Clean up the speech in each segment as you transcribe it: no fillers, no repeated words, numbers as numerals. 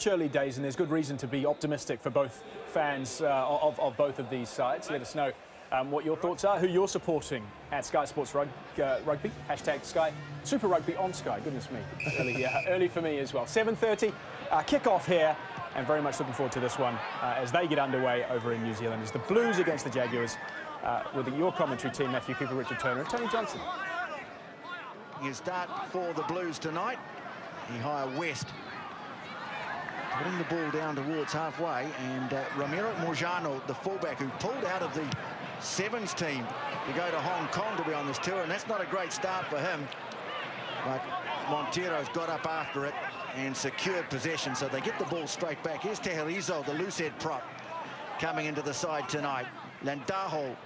Early days, and there's good reason to be optimistic for both fans of both of these sides. Let us know what your thoughts are, who you're supporting at Sky Sports Rugby, hashtag Sky Super Rugby on Sky. Goodness me, early for me as well. 7:30 kick-off here, and very much looking forward to this one as they get underway over in New Zealand. It's the Blues against the Jaguars with your commentary team, Matthew Cooper, Richard Turner, and Tony Johnson. You start for the Blues tonight. You hire West, putting the ball down towards halfway, and Ramiro Morjano, the fullback who pulled out of the Sevens team to go to Hong Kong to be on this tour, and that's not a great start for him. But Montero's got up after it and secured possession, so they get the ball straight back. Here's Teherizo, the loose-head prop, coming into the side tonight. Landajo,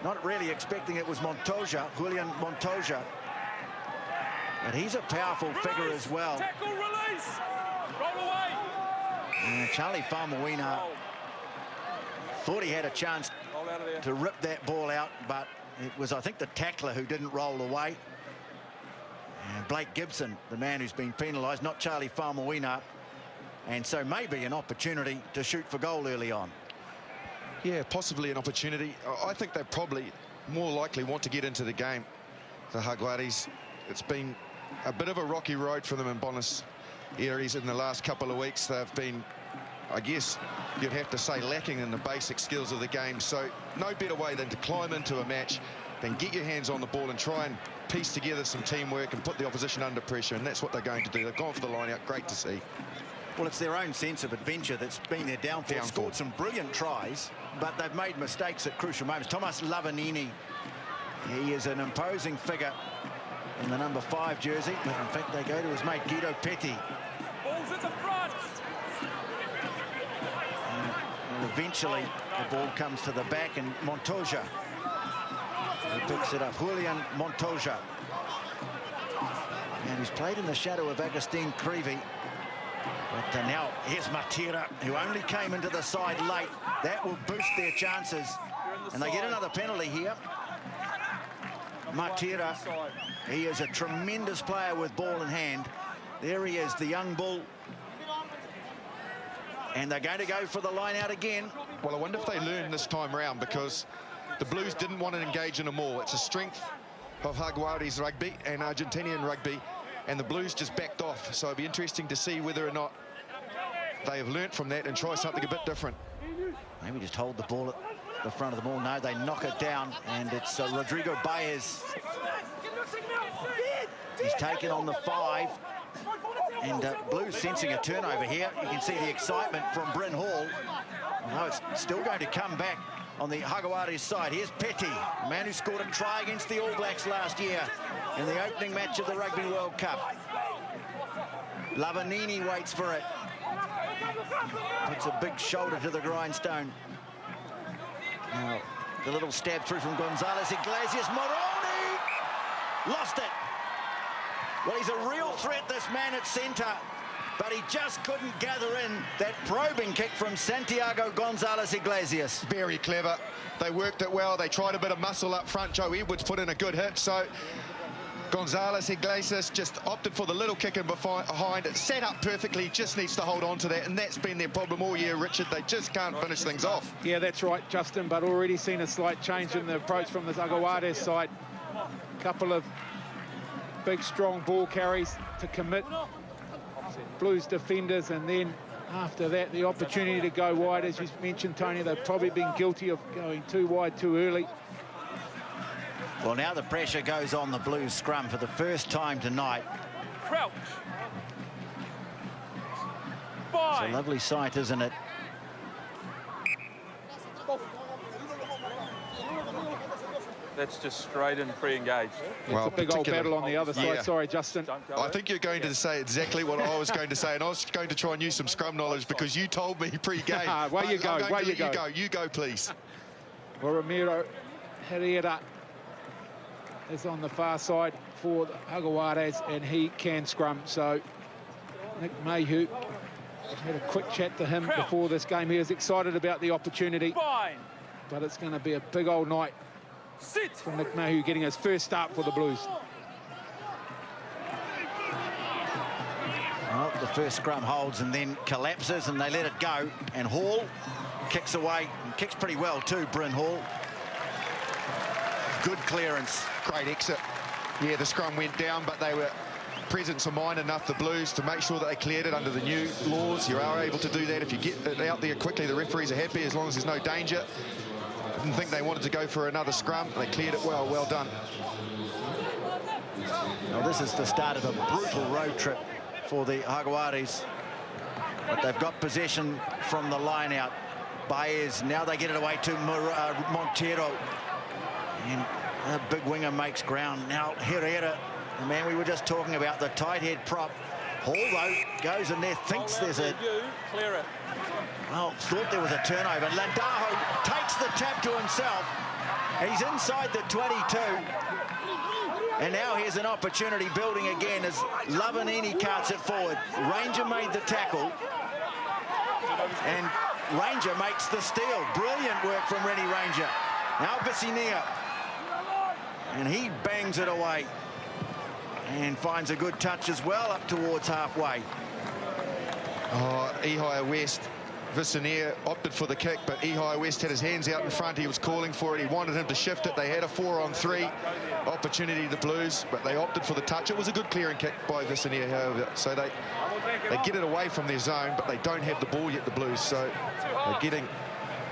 not really expecting it was Montoya, Julian Montoya. But he's a powerful figure as well. Tackle, release, roll away. And Charlie Faumuina thought he had a chance to rip that ball out, but it was, I think, the tackler who didn't roll away. And Blake Gibson, the man who's been penalised, not Charlie Faumuina. And so maybe an opportunity to shoot for goal early on. Yeah, possibly an opportunity. I think they probably more likely want to get into the game, the Jaguares. It's been a bit of a rocky road for them in Buenos Aires in the last couple of weeks. They've been, I guess you'd have to say, lacking in the basic skills of the game. So no better way than to climb into a match, then get your hands on the ball and try and piece together some teamwork and put the opposition under pressure, and that's what they're going to do. They've gone for the line out. Great to see. Well, it's their own sense of adventure that's been their downfall. Scored some brilliant tries, but they've made mistakes at crucial moments. Thomas Lavanini, he is an imposing figure in the number 5 jersey. In fact, they go to his mate Guido Petty. Balls at the front. And eventually, the ball comes to the back, and Montoya, he picks it up. Julian Montoya. And he's played in the shadow of Agustin Creevy. But now here's Matera, who only came into the side late. That will boost their chances. And they get another penalty here. Matera, he is a tremendous player with ball in hand. There he is, the young bull. And they're going to go for the line out again. Well, I wonder if they learn this time round, because the Blues didn't want to engage in a maul. It's a strength of Jaguares rugby and Argentinian rugby, and the Blues just backed off. So it'll be interesting to see whether or not they have learnt from that and try something a bit different. Maybe just hold the ball at the front of the ball. No, they knock it down, and it's Rodrigo Baez. He's taken on the 5. And Blues sensing a turnover here. You can see the excitement from Bryn Hall. No, it's still going to come back on the Jaguares side. Here's Petty, a man who scored a try against the All Blacks last year in the opening match of the Rugby World Cup. Lavanini waits for it. Puts a big shoulder to the grindstone. Now, the little stab through from Gonzalez Iglesias. Moroni lost it. Well, he's a real threat, this man at centre, but he just couldn't gather in that probing kick from Santiago Gonzalez Iglesias. Very clever. They worked it well. They tried a bit of muscle up front. Joe Edwards put in a good hit. So Gonzalez Iglesias just opted for the little kick in behind. It set up perfectly, just needs to hold on to that, and that's been their problem all year, Richard. They just can't finish things off. Yeah, that's right, Justin, but already seen a slight change in the approach from the Jaguares side. A couple of big, strong ball carries to commit Blues defenders, and then after that, the opportunity to go wide. As you mentioned, Tony, they've probably been guilty of going too wide too early. Well, now the pressure goes on the Blues scrum for the first time tonight. Crouch. It's a lovely sight, isn't it? That's just straight and pre-engaged. Well, it's a big old battle on the other side. Yeah. Sorry, Justin. I think you're going to say exactly what I was going to say, and I was going to try and use some scrum knowledge because you told me pre-game. Way you go, way you go. You go, please. Well, Ramiro Herrera is on the far side for the Jaguares, and he can scrum. So Nick Mayhew had a quick chat to him before this game. He was excited about the opportunity, but it's going to be a big old night for Nick Mayhew getting his first start for the Blues. Well, the first scrum holds and then collapses, and they let it go. And Hall kicks away, and kicks pretty well too, Bryn Hall. Good clearance. Great exit. Yeah, the scrum went down, but they were presence of mind enough, the Blues, to make sure that they cleared it under the new laws. You are able to do that if you get it out there quickly. The referees are happy as long as there's no danger. I didn't think they wanted to go for another scrum. They cleared it well. Well done. Well, this is the start of a brutal road trip for the Jaguares. But they've got possession from the line out. Baez, now they get it away to Montero. And a big winger makes ground. Now Herrera, the man we were just talking about, the tight head prop. Hall, though, goes in there, thinks there's a... Clear it. Well, thought there was a turnover. Landajo takes the tap to himself. He's inside the 22. And now here's an opportunity building again as Lavanini carts it forward. Ranger made the tackle. And Ranger makes the steal. Brilliant work from Rennie Ranger. Now Vicenia. And he bangs it away. And finds a good touch as well up towards halfway. Oh, Ehire West. Vicenia opted for the kick, but Ehire West had his hands out in front. He was calling for it. He wanted him to shift it. They had a 4-on-3 opportunity, the Blues, but they opted for the touch. It was a good clearing kick by Vicenia, however. So they get it away from their zone, but they don't have the ball yet, the Blues. So they're getting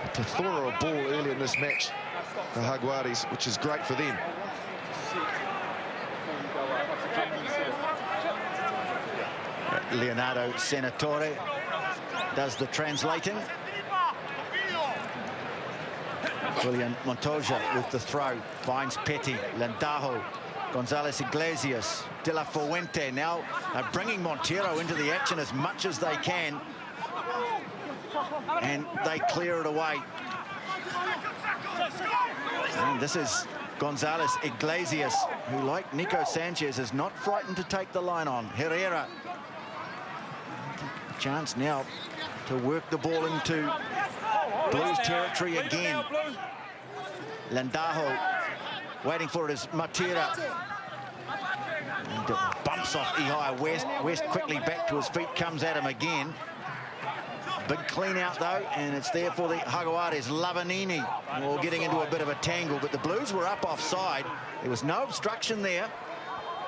a plethora of ball early in this match, the Jaguares, which is great for them. Leonardo Senatore does the translating. William Montoya with the throw, finds Petty, Landajo, Gonzalez Iglesias, De La Fuente now bringing Montero into the action as much as they can. And they clear it away. And this is Gonzalez Iglesias, who, like Nico Sanchez, is not frightened to take the line on. Herrera. Chance now to work the ball into Blues territory again. Landajo waiting for it as Matera. And bumps off Ehire West. West quickly back to his feet, comes at him again. Big clean out though, and it's there for the Jaguares. Lavanini, well, getting into a bit of a tangle, but the Blues were up offside. There was no obstruction there.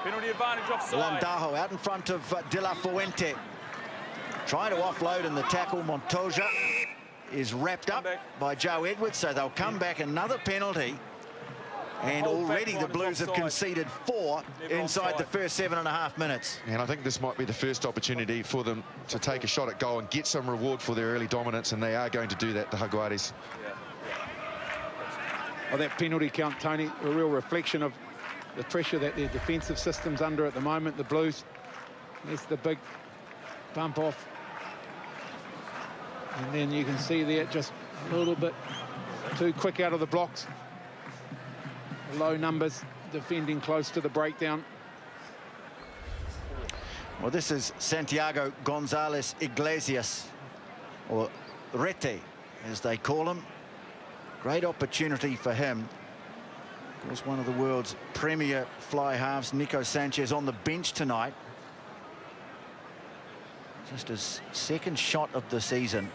Penalty advantage offside. Landajo out in front of De La Fuente. Trying to offload in the tackle. Montoya is wrapped up by Joe Edwards, so they'll come back. Another penalty. And already the Blues have conceded 4 inside the first 7.5 minutes. And I think this might be the first opportunity for them to take a shot at goal and get some reward for their early dominance, and they are going to do that, the Jaguares. Well, that penalty count, Tony, a real reflection of the pressure that their defensive system's under at the moment, the Blues. There's the big bump off. And then you can see there just a little bit too quick out of the blocks. Low numbers, defending close to the breakdown. Well, this is Santiago Gonzalez Iglesias, or Rete, as they call him. Great opportunity for him. Of course, one of the world's premier fly halves, Nico Sanchez, on the bench tonight. Just his second shot of the season.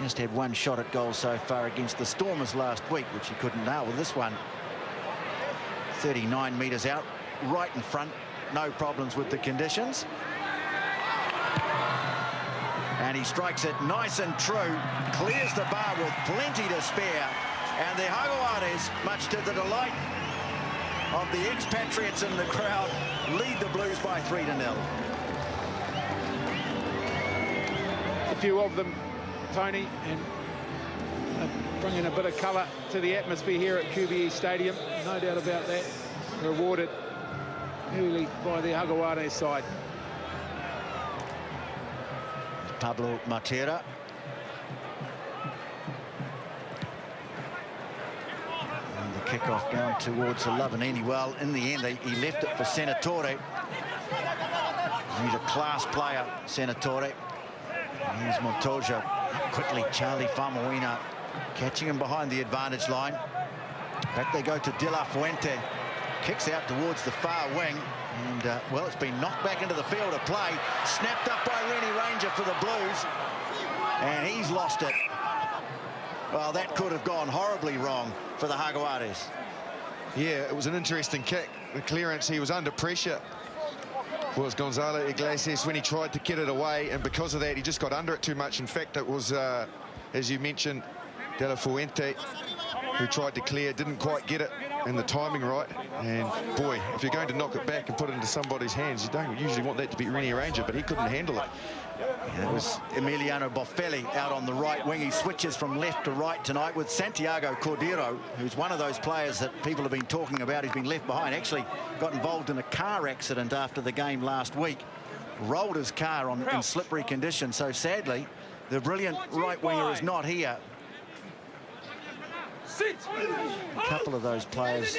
Just had one shot at goal so far against the Stormers last week, which he couldn't nail with this one. 39 metres out, right in front. No problems with the conditions. And he strikes it nice and true. Clears the bar with plenty to spare. And the Jaguares, much to the delight of the expatriates in the crowd, lead the Blues by 3-0. A few of them, Tony, and bringing a bit of colour to the atmosphere here at QBE Stadium. No doubt about that. Rewarded early by the Jaguares side. Pablo Matera. And the kickoff down towards Lavanini. Well, in the end, he left it for Senatore. He's a class player, Senatore. Here's Montoya. Quickly, Charlie Famuina catching him behind the advantage line. Back they go to De La Fuente. Kicks out towards the far wing. And, well, it's been knocked back into the field of play. Snapped up by Rennie Ranger for the Blues. And he's lost it. Well, that could have gone horribly wrong for the Jaguares. Yeah, it was an interesting kick. The clearance, he was under pressure. Was Gonzalo Iglesias when he tried to get it away, and because of that, he just got under it too much. In fact, it was, as you mentioned, De La Fuente who tried to clear, didn't quite get it, and the timing right. And boy, if you're going to knock it back and put it into somebody's hands, you don't usually want that to be Rennie Ranger, but he couldn't handle it. Yeah, it was Emiliano Boffelli out on the right wing. He switches from left to right tonight with Santiago Cordero, who's one of those players that people have been talking about. He's been left behind. Actually got involved in a car accident after the game last week. Rolled his car in slippery conditions. So sadly, the brilliant right winger is not here. A couple of those players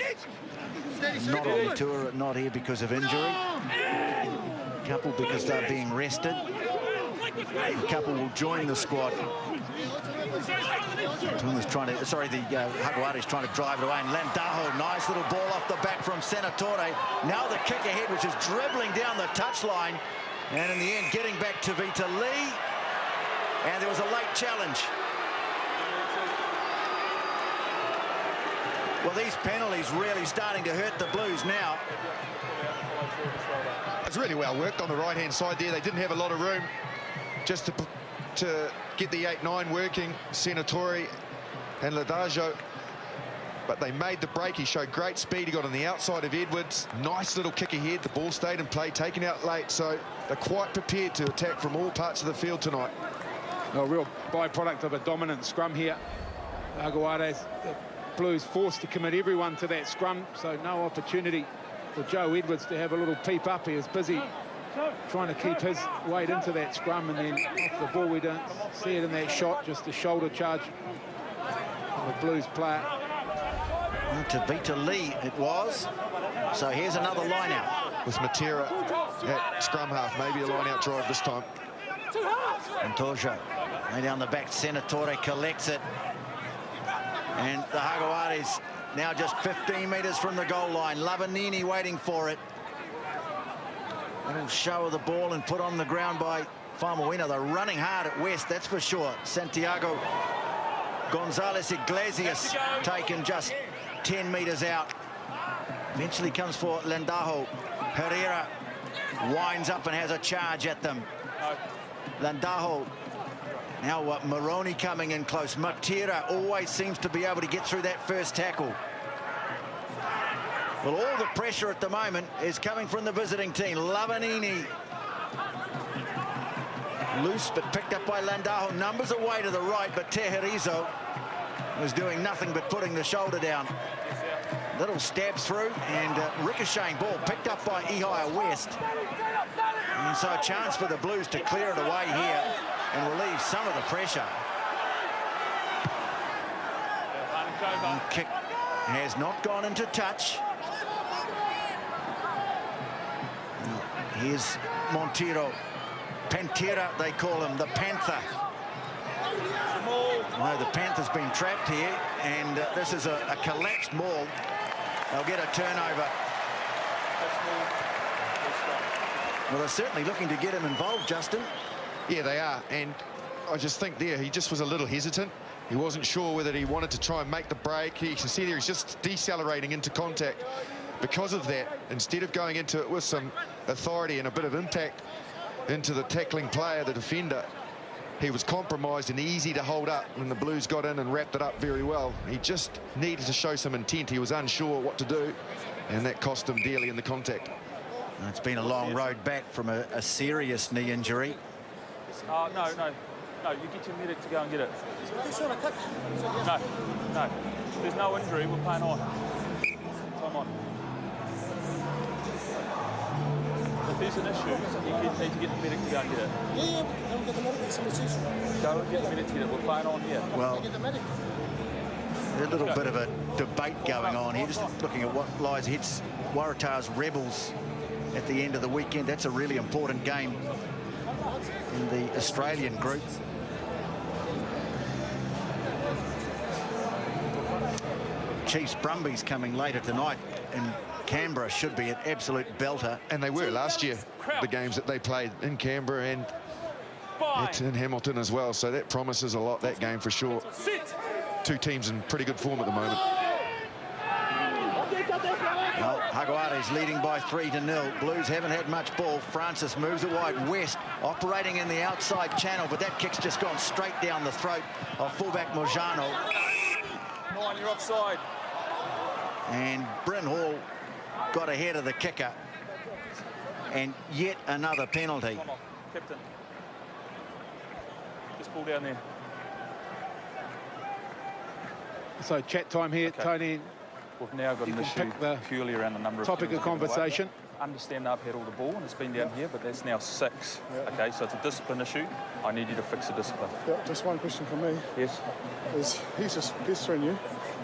not on the tour, not here because of injury. A couple because they're being rested. A couple will join the squad. Was trying to, sorry, the Jaguares trying to drive it away. And Landajo, nice little ball off the back from Senatore. Now the kick ahead, which is dribbling down the touchline. And in the end, getting back to Vita Lee. And there was a late challenge. Well, these penalties really starting to hurt the Blues now. It's really well worked on the right-hand side there. They didn't have a lot of room just to get the 8-9 working, Senatore and Landajo. But they made the break. He showed great speed. He got on the outside of Edwards. Nice little kick ahead. The ball stayed in play, taken out late. So they're quite prepared to attack from all parts of the field tonight. A real byproduct of a dominant scrum here. Jaguares, the Blues forced to commit everyone to that scrum, so no opportunity for Joe Edwards to have a little peep up. He was busy trying to keep his weight into that scrum, and then off the ball we don't see it in that shot, just a shoulder charge of a Blues player. To Vita Lee it was. So here's another line out. With Matera at scrum half, maybe a line out drive this time. Montoya way down the back. Senatore collects it. And the Jaguares now just 15 metres from the goal line. Lavanini waiting for it. A little show of the ball and put on the ground by Famuina. They're running hard at West, that's for sure. Santiago Gonzalez Iglesias taken just 10 metres out. Eventually comes for Landajo. Herrera winds up and has a charge at them. Landajo. Now Moroni coming in close. Matera always seems to be able to get through that first tackle. Well, all the pressure at the moment is coming from the visiting team. Lavanini. Loose, but picked up by Landajo. Numbers away to the right, but Tejerizo was doing nothing but putting the shoulder down. Little stab through, and ricocheting ball picked up by Ihia West. And so a chance for the Blues to clear it away here and relieve some of the pressure. And kick has not gone into touch. Here's Montero. Pantera, they call him, the Panther. No, the Panther's been trapped here, and this is a collapsed maul. They'll get a turnover. Well, they're certainly looking to get him involved, Justin. Yeah, they are, and I just think there he just was a little hesitant. He wasn't sure whether he wanted to try and make the break. You can see there he's just decelerating into contact. Because of that, instead of going into it with some authority and a bit of impact into the tackling player, the defender, he was compromised and easy to hold up, and the Blues got in and wrapped it up very well. He just needed to show some intent. He was unsure what to do, and that cost him dearly in the contact. It's been a long road back from a serious knee injury. No, you get your medic to go and get it. No. There's no injury, we're playing on. Come on. If there's an issue, you need to get the medic to go and get it. Yeah, go get the medic. Go and get the medic to get it. We're playing on here. Well, a little bit of a debate going on here, just looking at what lies ahead. Waratah's Rebels at the end of the weekend. That's a really important game in the Australian group. Chiefs Brumbies coming later tonight in Canberra should be an absolute belter. And they were last year, the games that they played in Canberra and in Hamilton as well. So that promises a lot, that game for sure. Two teams in pretty good form at the moment. Well, Haguare's leading by 3-0. Blues haven't had much ball. Francis moves it wide. West operating in the outside channel, but that kick's just gone straight down the throat of fullback Mojano. 9, you're offside. And Bryn Hall got ahead of the kicker. And yet another penalty. Come on, captain. Just pull down there. So chat time here, Okay. Tony. We've now got an issue purely around the number of Topic of conversation. Understand I've had all the ball and it's been down here, but that's now 6. Okay, so it's a discipline issue. I need you to fix the discipline. Yeah, just one question from me. Yes. Is he's just pestering you.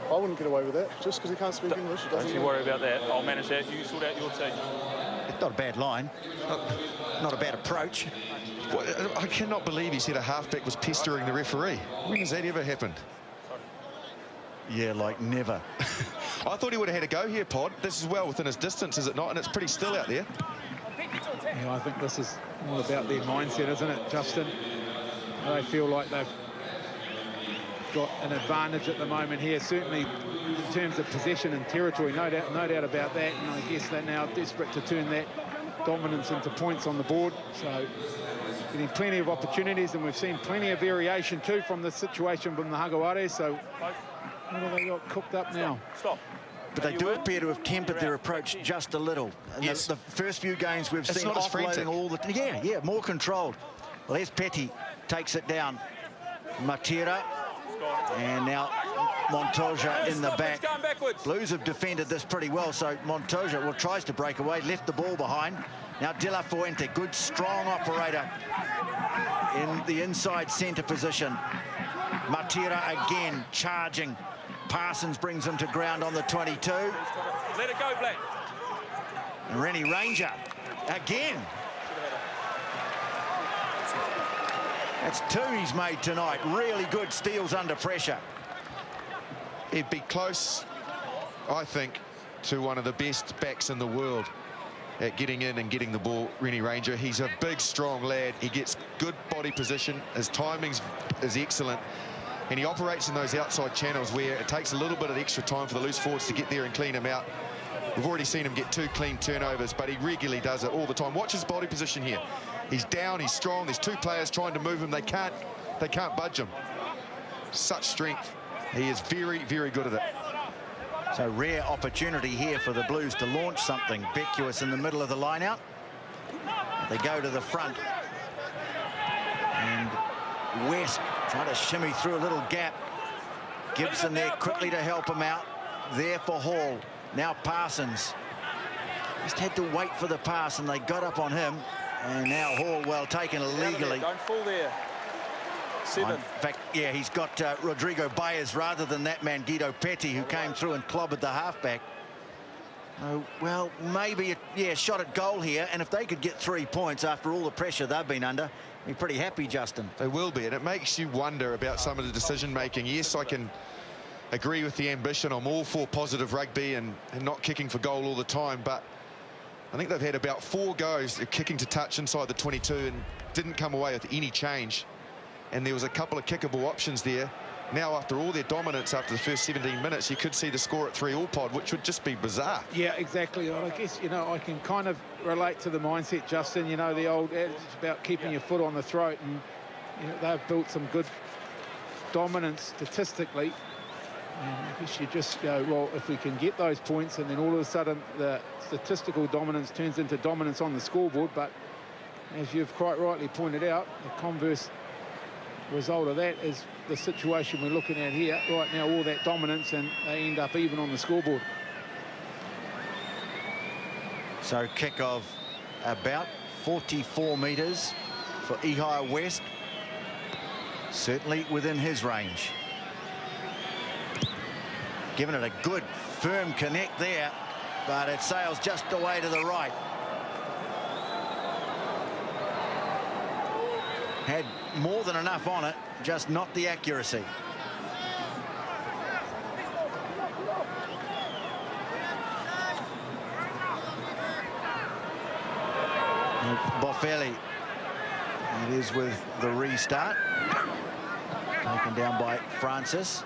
I wouldn't get away with that just because he can't speak English. Don't you worry about that. I'll manage that. You sort out your team. It's not a bad line. Not a bad approach. Well, I cannot believe he said a halfback was pestering the referee. When has that ever happened? Yeah, like never. I thought he would have had a go here, Pod. This is well within his distance, is it not? And it's pretty still out there. Yeah, I think this is all about their mindset, isn't it, Justin? They feel like they've got an advantage at the moment here, certainly in terms of possession and territory, no doubt about that. And I guess they're now desperate to turn that dominance into points on the board. So getting plenty of opportunities, and we've seen plenty of variation too from the situation from the Haguares. So what have they got cooked up now? Stop. But they do appear to have tempered their approach just a little. And Yes. the first few games we've seen not as frantic. offloading all the... Yeah, more controlled. Well, there's Petty, takes it down. Matera, and now Montoya in the back. Going backwards. Blues have defended this pretty well, so Montoya tries to break away, left the ball behind. Now De La Fuente, good strong operator in the inside centre position. Matera again charging. Parsons brings him to ground on the 22. Let it go, Black. And Rennie Ranger again. That's 2 he's made tonight. Really good steals under pressure. He'd be close, I think, to one of the best backs in the world at getting in and getting the ball, Rennie Ranger. He's a big, strong lad. He gets good body position. His timing is excellent. And he operates in those outside channels where it takes a little bit of extra time for the loose forwards to get there and clean him out. We've already seen him get 2 clean turnovers, but he regularly does it all the time. Watch his body position here. He's down, he's strong. There's 2 players trying to move him. They can't budge him. Such strength. He is very, very good at it. So rare opportunity here for the Blues to launch something. Beckwith in the middle of the line-out. They go to the front. And West trying to shimmy through a little gap. Gibson there quickly to help him out. There for Hall. Now Parsons. Just had to wait for the pass and they got up on him. And now Hall well taken illegally. Don't fall there. 7. In fact, yeah, he's got Rodrigo Baez rather than that man, Guido Petty, who came through and clobbered the halfback. Oh, well, maybe, shot at goal here. And if they could get 3 points after all the pressure they've been under, be pretty happy, Justin. They will be, and it makes you wonder about some of the decision-making. Yes, I can agree with the ambition. I'm all for positive rugby and not kicking for goal all the time, but I think they've had about 4 goes of kicking to touch inside the 22 and didn't come away with any change. And there was a couple of kickable options there. Now, after all their dominance after the first 17 minutes, you could see the score at 3-all, Pod, which would just be bizarre. Yeah, exactly. I guess, I can kind of relate to the mindset, Justin. The old adage about keeping your foot on the throat. And, they've built some good dominance statistically. And I guess you just go, well, if we can get those points, and then all of a sudden the statistical dominance turns into dominance on the scoreboard. But as you've quite rightly pointed out, the converse result of that is the situation we're looking at here right now, all that dominance, and they end up even on the scoreboard. So kick of about 44 metres for Ihai West. Certainly within his range. Giving it a good firm connect there, but it sails just away to the right. Had more than enough on it, just not the accuracy. Boffelli. It is with the restart. Taken down by Francis.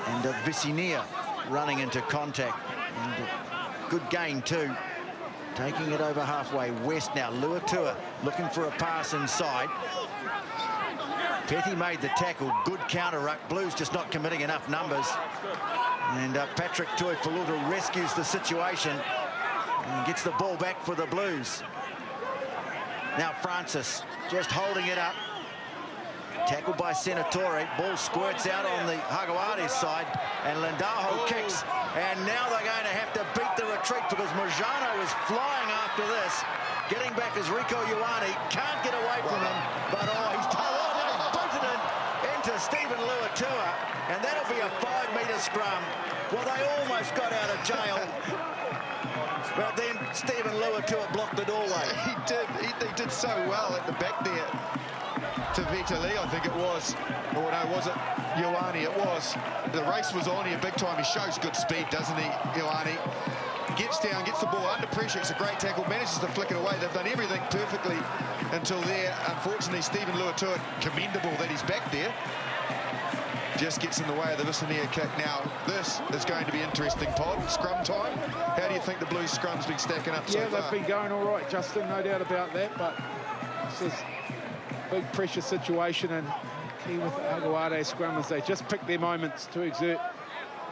And Vicinier running into contact. And good gain too. Taking it over halfway. West now. Luatua looking for a pass inside. Petty made the tackle. Good counter ruck. Blues just not committing enough numbers. And Patrick Tuipulotu rescues the situation and gets the ball back for the Blues. Now Francis just holding it up. Tackled by Senatore. Ball squirts out on the Hagoates side. And Lendaho kicks. And now they're going to have to beat the retreat because Mojano is flying after this. Getting back is Rico Ioane. Can't get away from him. But he's booted it into Stephen Luatua. And that'll be a 5-metre scrum. Well, they almost got out of jail. But then Stephen Luatua blocked the doorway. He did so well at the back there. To Vitali, I think it was. Or no, was it Ioane? It was. The race was on here big time. He shows good speed, doesn't he, Ioane? Gets down, gets the ball under pressure. It's a great tackle, manages to flick it away. They've done everything perfectly until there. Unfortunately, Stephen Luatua, commendable that he's back there. Just gets in the way of the Vicinier kick. Now, this is going to be interesting, Pod. Scrum time. How do you think the Blues scrum's been stacking up so far? Yeah, they've been going all right, Justin, no doubt about that. But this is big pressure situation, and key with the Aguade scrum is they just pick their moments to exert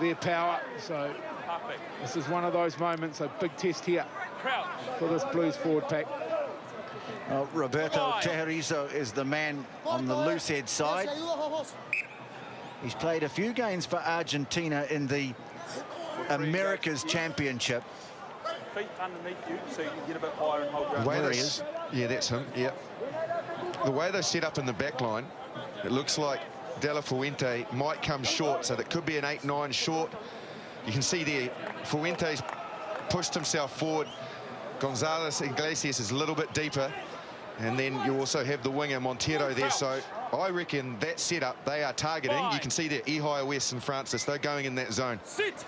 their power. So this is one of those moments, a big test here for this Blues forward pack. Roberto Teherizo is the man on the loose head side. He's played a few games for Argentina in the Americas Championship. Feet underneath you so you can get a bit higher and hold your There he is. Yeah, that's him. Yeah. The way they're set up in the back line, it looks like De La Fuente might come short, so that could be an 8-9 short. You can see there, Fuente's pushed himself forward. Gonzalez Iglesias is a little bit deeper. And then you also have the winger Montero there, so I reckon that setup they are targeting. You can see there, Ihai, West and Francis, they're going in that zone. Sit.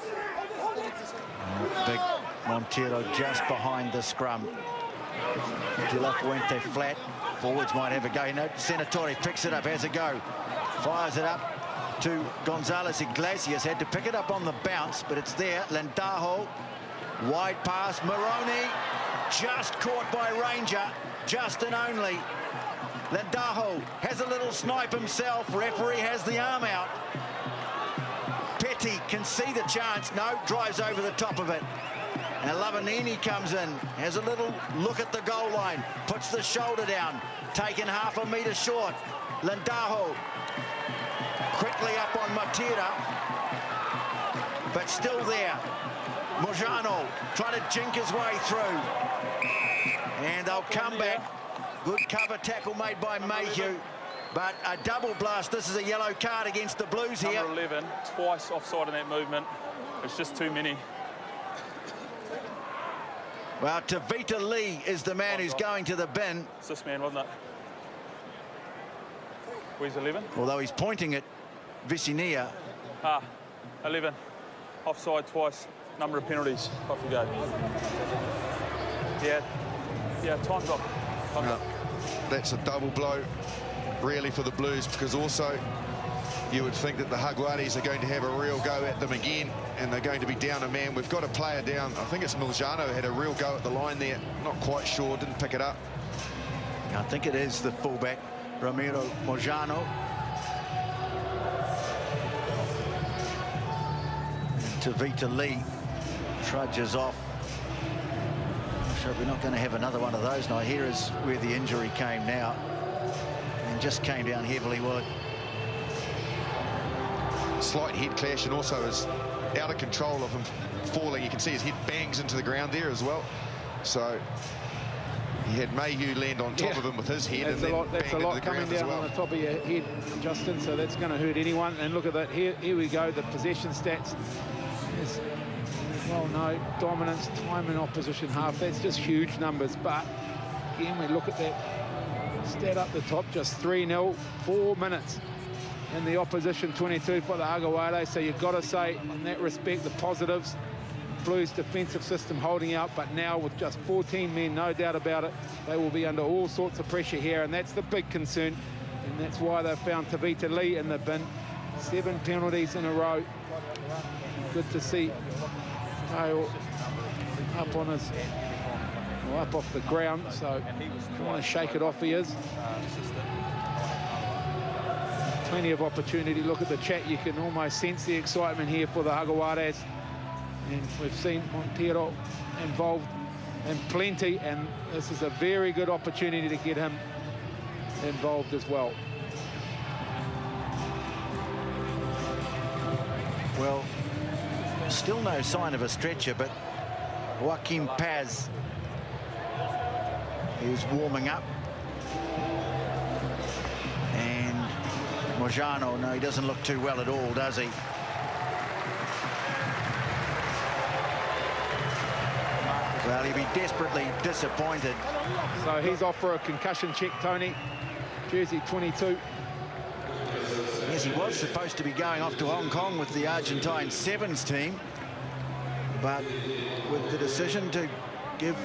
Big Montero just behind the scrum. De La Fuente flat. Forwards might have a go. No, Senatore picks it up, has a go. Fires it up to Gonzalez Iglesias. Had to pick it up on the bounce, but it's there. Lendaho, wide pass. Moroni just caught by Ranger. Just and only. Lendaho has a little snipe himself. Referee has the arm out. Petty can see the chance. No, drives over the top of it. And Lavanini comes in, has a little look at the goal line, puts the shoulder down, taken half a metre short. Lendaho quickly up on Matera, but still there. Mojano trying to jink his way through. And they'll come back. Good cover tackle made by Mayhew. But a double blast. This is a yellow card against the Blues here. Number 11, twice offside in that movement. It's just too many. Well, Tavita Lee is the man who's going to the bin. It's this man, wasn't it? Where's 11? Although he's pointing at Vicinier. 11. Offside twice. Number of penalties. Off you go. Yeah, time's up. Time's up. That's a double blow, really, for the Blues, because also you would think that the Jaguares are going to have a real go at them again, and they're going to be down a man. We've got a player down. I think it's Miljano had a real go at the line there. Not quite sure, didn't pick it up. I think it is the fullback, Ramiro Mojano. Tavita Lee trudges off. So we're not going to have another one of those. Now here is where the injury came now, and just came down heavily. Well, Slight head clash, and also is out of control of him falling. You can see his head bangs into the ground there as well. So he had Mayhew land on top of him with his head. That's a lot coming down on the top of your head, Justin, so that's going to hurt anyone. And look at that. Here we go, the possession stats. Well, no, dominance, time in opposition half. That's just huge numbers. But again, we look at that stat up the top, just 3-0, 4 minutes. In the opposition, 22 for the Aguade. So you've got to say, in that respect, the positives. Blues defensive system holding out, but now with just 14 men, no doubt about it, they will be under all sorts of pressure here, and that's the big concern, and that's why they've found Tavita Lee in the bin. 7 penalties in a row. Good to see Kale up on his, well, up off the ground, so trying to shake it off he is. Plenty of opportunity. Look at the chat, you can almost sense the excitement here for the Jaguares. And we've seen Montero involved in plenty, and this is a very good opportunity to get him involved as well. Well, still no sign of a stretcher, but Joaquim Paz is warming up. And Mojano, no, he doesn't look too well at all, does he? Well, he'll be desperately disappointed. So he's off for a concussion check, Tony. Jersey 22. Yes, he was supposed to be going off to Hong Kong with the Argentine Sevens team, but with the decision to give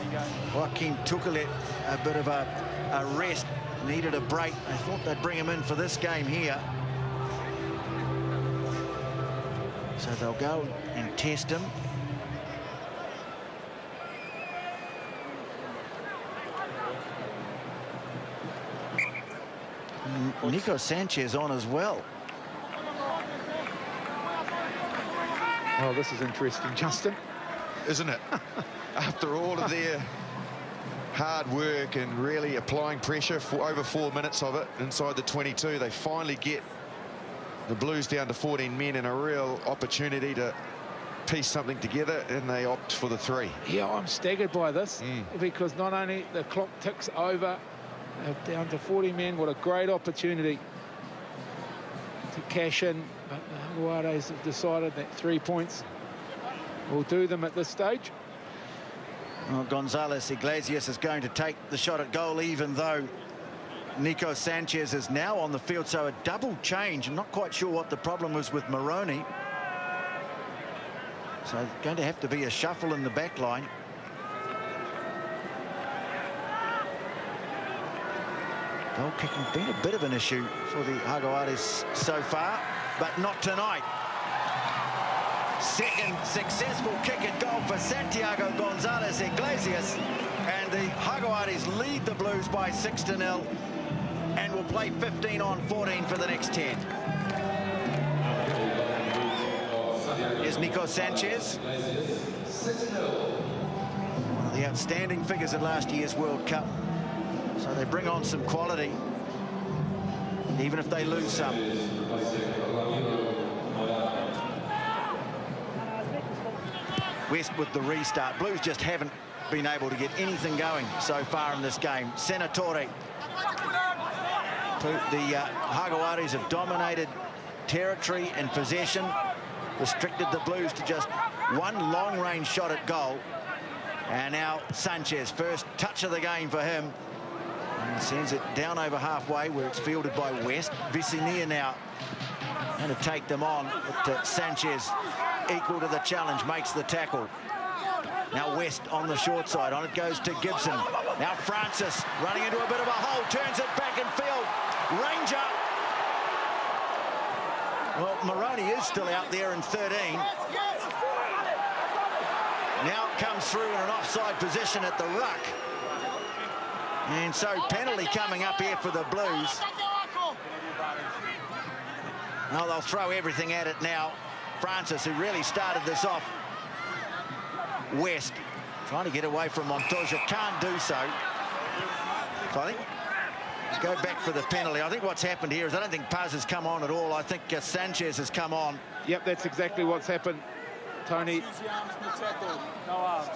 Joaquim Tuculet a bit of a rest, needed a break, I thought they'd bring him in for this game here. So they'll go and test him. Nico Sanchez on as well. Oh, this is interesting, Justin. Isn't it? After all of their hard work and really applying pressure for over 4 minutes of it inside the 22, they finally get the Blues down to 14 men and a real opportunity to piece something together, and they opt for the 3. Yeah, I'm staggered by this because not only the clock ticks over, down to 40 men. What a great opportunity to cash in, but the Jaguares have decided that 3 points will do them at this stage. Well, Gonzalez Iglesias is going to take the shot at goal, even though Nico Sanchez is now on the field, so a double change. I'm not quite sure what the problem was with Moroni. So going to have to be a shuffle in the back line. Goal kicking been a bit of an issue for the Jaguares so far, but not tonight. Second successful kick at goal for Santiago Gonzalez Iglesias, and the Jaguares lead the Blues by 6-0 and will play 15-on-14 for the next 10. Here's Nico Sanchez. One of the outstanding figures at last year's World Cup. So they bring on some quality, even if they lose some. West with the restart. Blues just haven't been able to get anything going so far in this game. Senatore. The Jaguares have dominated territory and possession, restricted the Blues to just one long-range shot at goal. And now Sanchez, first touch of the game for him. And sends it down over halfway where it's fielded by West. Vicinier now going to take them on, but Sanchez equal to the challenge, makes the tackle. Now West on the short side, on it goes to Gibson. Now Francis running into a bit of a hole, turns it back in field. Ranger. Well, Moroni is still out there in 13. Now comes through in an offside position at the ruck. And so penalty coming up here for the Blues. Well, they'll throw everything at it now. Francis, who really started this off. West trying to get away from Montoya, can't do so. So I think go back for the penalty. I think what's happened here is I don't think Paz has come on at all. I think Sanchez has come on. Yep, that's exactly what's happened, Tony. No arms.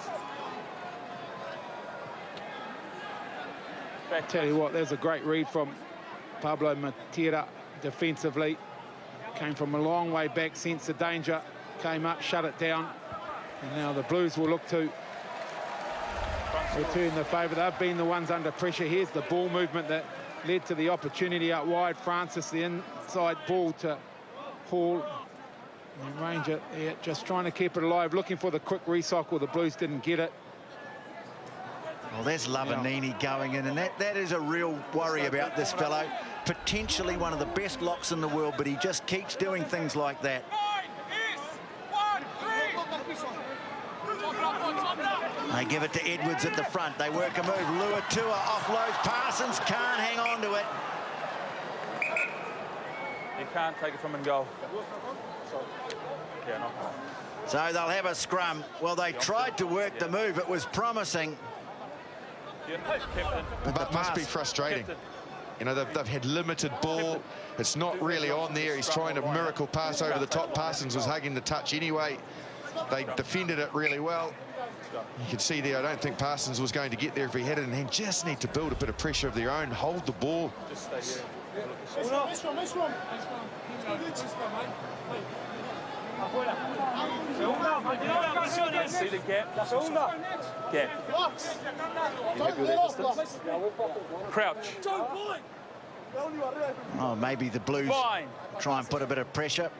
Tell you what, there's a great read from Pablo Matera defensively. Came from a long way back, sensed the danger, came up, shut it down. And now the Blues will look to return the favour. They've been the ones under pressure. Here's the ball movement that led to the opportunity out wide. Francis, the inside ball to Hall. And Ranger just trying to keep it alive, looking for the quick recycle. The Blues didn't get it. Well, there's Lavanini going in, and that is a real worry about this fellow. Potentially one of the best locks in the world, but he just keeps doing things like that. They give it to Edwards at the front. They work a move. Luatua offloads. Parsons can't hang on to it. You can't take it from and go. Yeah, no. So they'll have a scrum. Well, they tried to work the move. It was promising. But that must be frustrating. You know, they've had limited ball. It's not really on there. He's trying a miracle pass over the top. Parsons was hugging the touch anyway. They defended it really well. You can see there, I don't think Parsons was going to get there if he had it in hand. Just need to build a bit of pressure of their own, hold the ball. Just stay here. See the gap? Gap. You happy with that distance? Crouch. Oh, maybe the Blues try and put a bit of pressure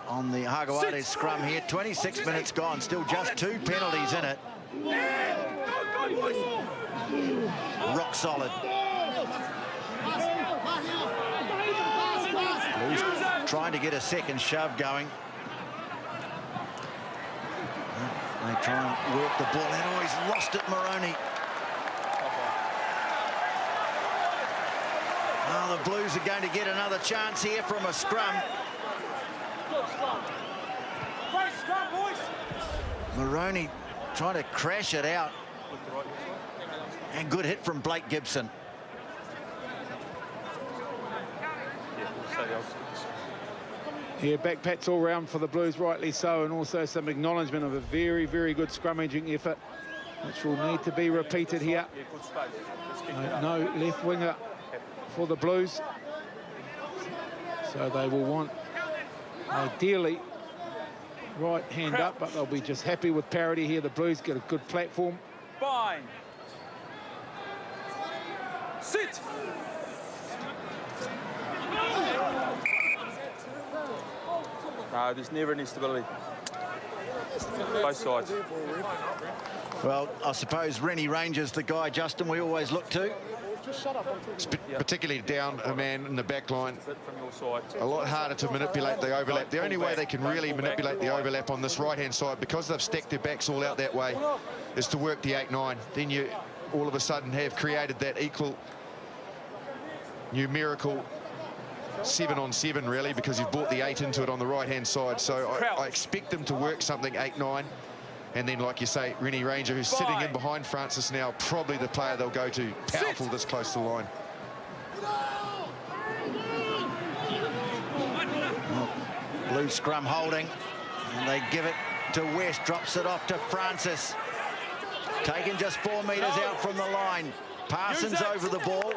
on the Hagawades scrum here. 26 minutes gone, still just 2 penalties in it. Rock solid. Blues trying to get a second shove going. They try and work the ball out. Oh, he's lost it, Moroney. Oh, the Blues are going to get another chance here from a scrum. Moroney trying to crash it out. And good hit from Blake Gibson. Yeah, back pats all round for the Blues, rightly so, and also some acknowledgement of a very, very good scrummaging effort, which will need to be repeated here. No left winger for the Blues. So they will want, ideally, right hand up, but they'll be just happy with parity here. The Blues get a good platform. Fine. Sit. No, there's never any stability. Both sides. Well, I suppose Rennie Ranger's the guy, Justin, we always look to. Particularly down a man in the back line. A lot harder to manipulate the overlap. The only way they can really manipulate the overlap on this right-hand side, because they've stacked their backs all out that way, is to work the 8-9. Then you all of a sudden have created that equal numerical 7-on-7 really, because you've brought the 8 into it on the right-hand side. So I expect them to work something 8-9. And then, like you say, Rennie Ranger, who's sitting in behind Francis now, probably the player they'll go to, powerful this close to the line. Blue scrum holding, and they give it to West, drops it off to Francis. Taken just 4 metres out from the line. Parsons over the ball.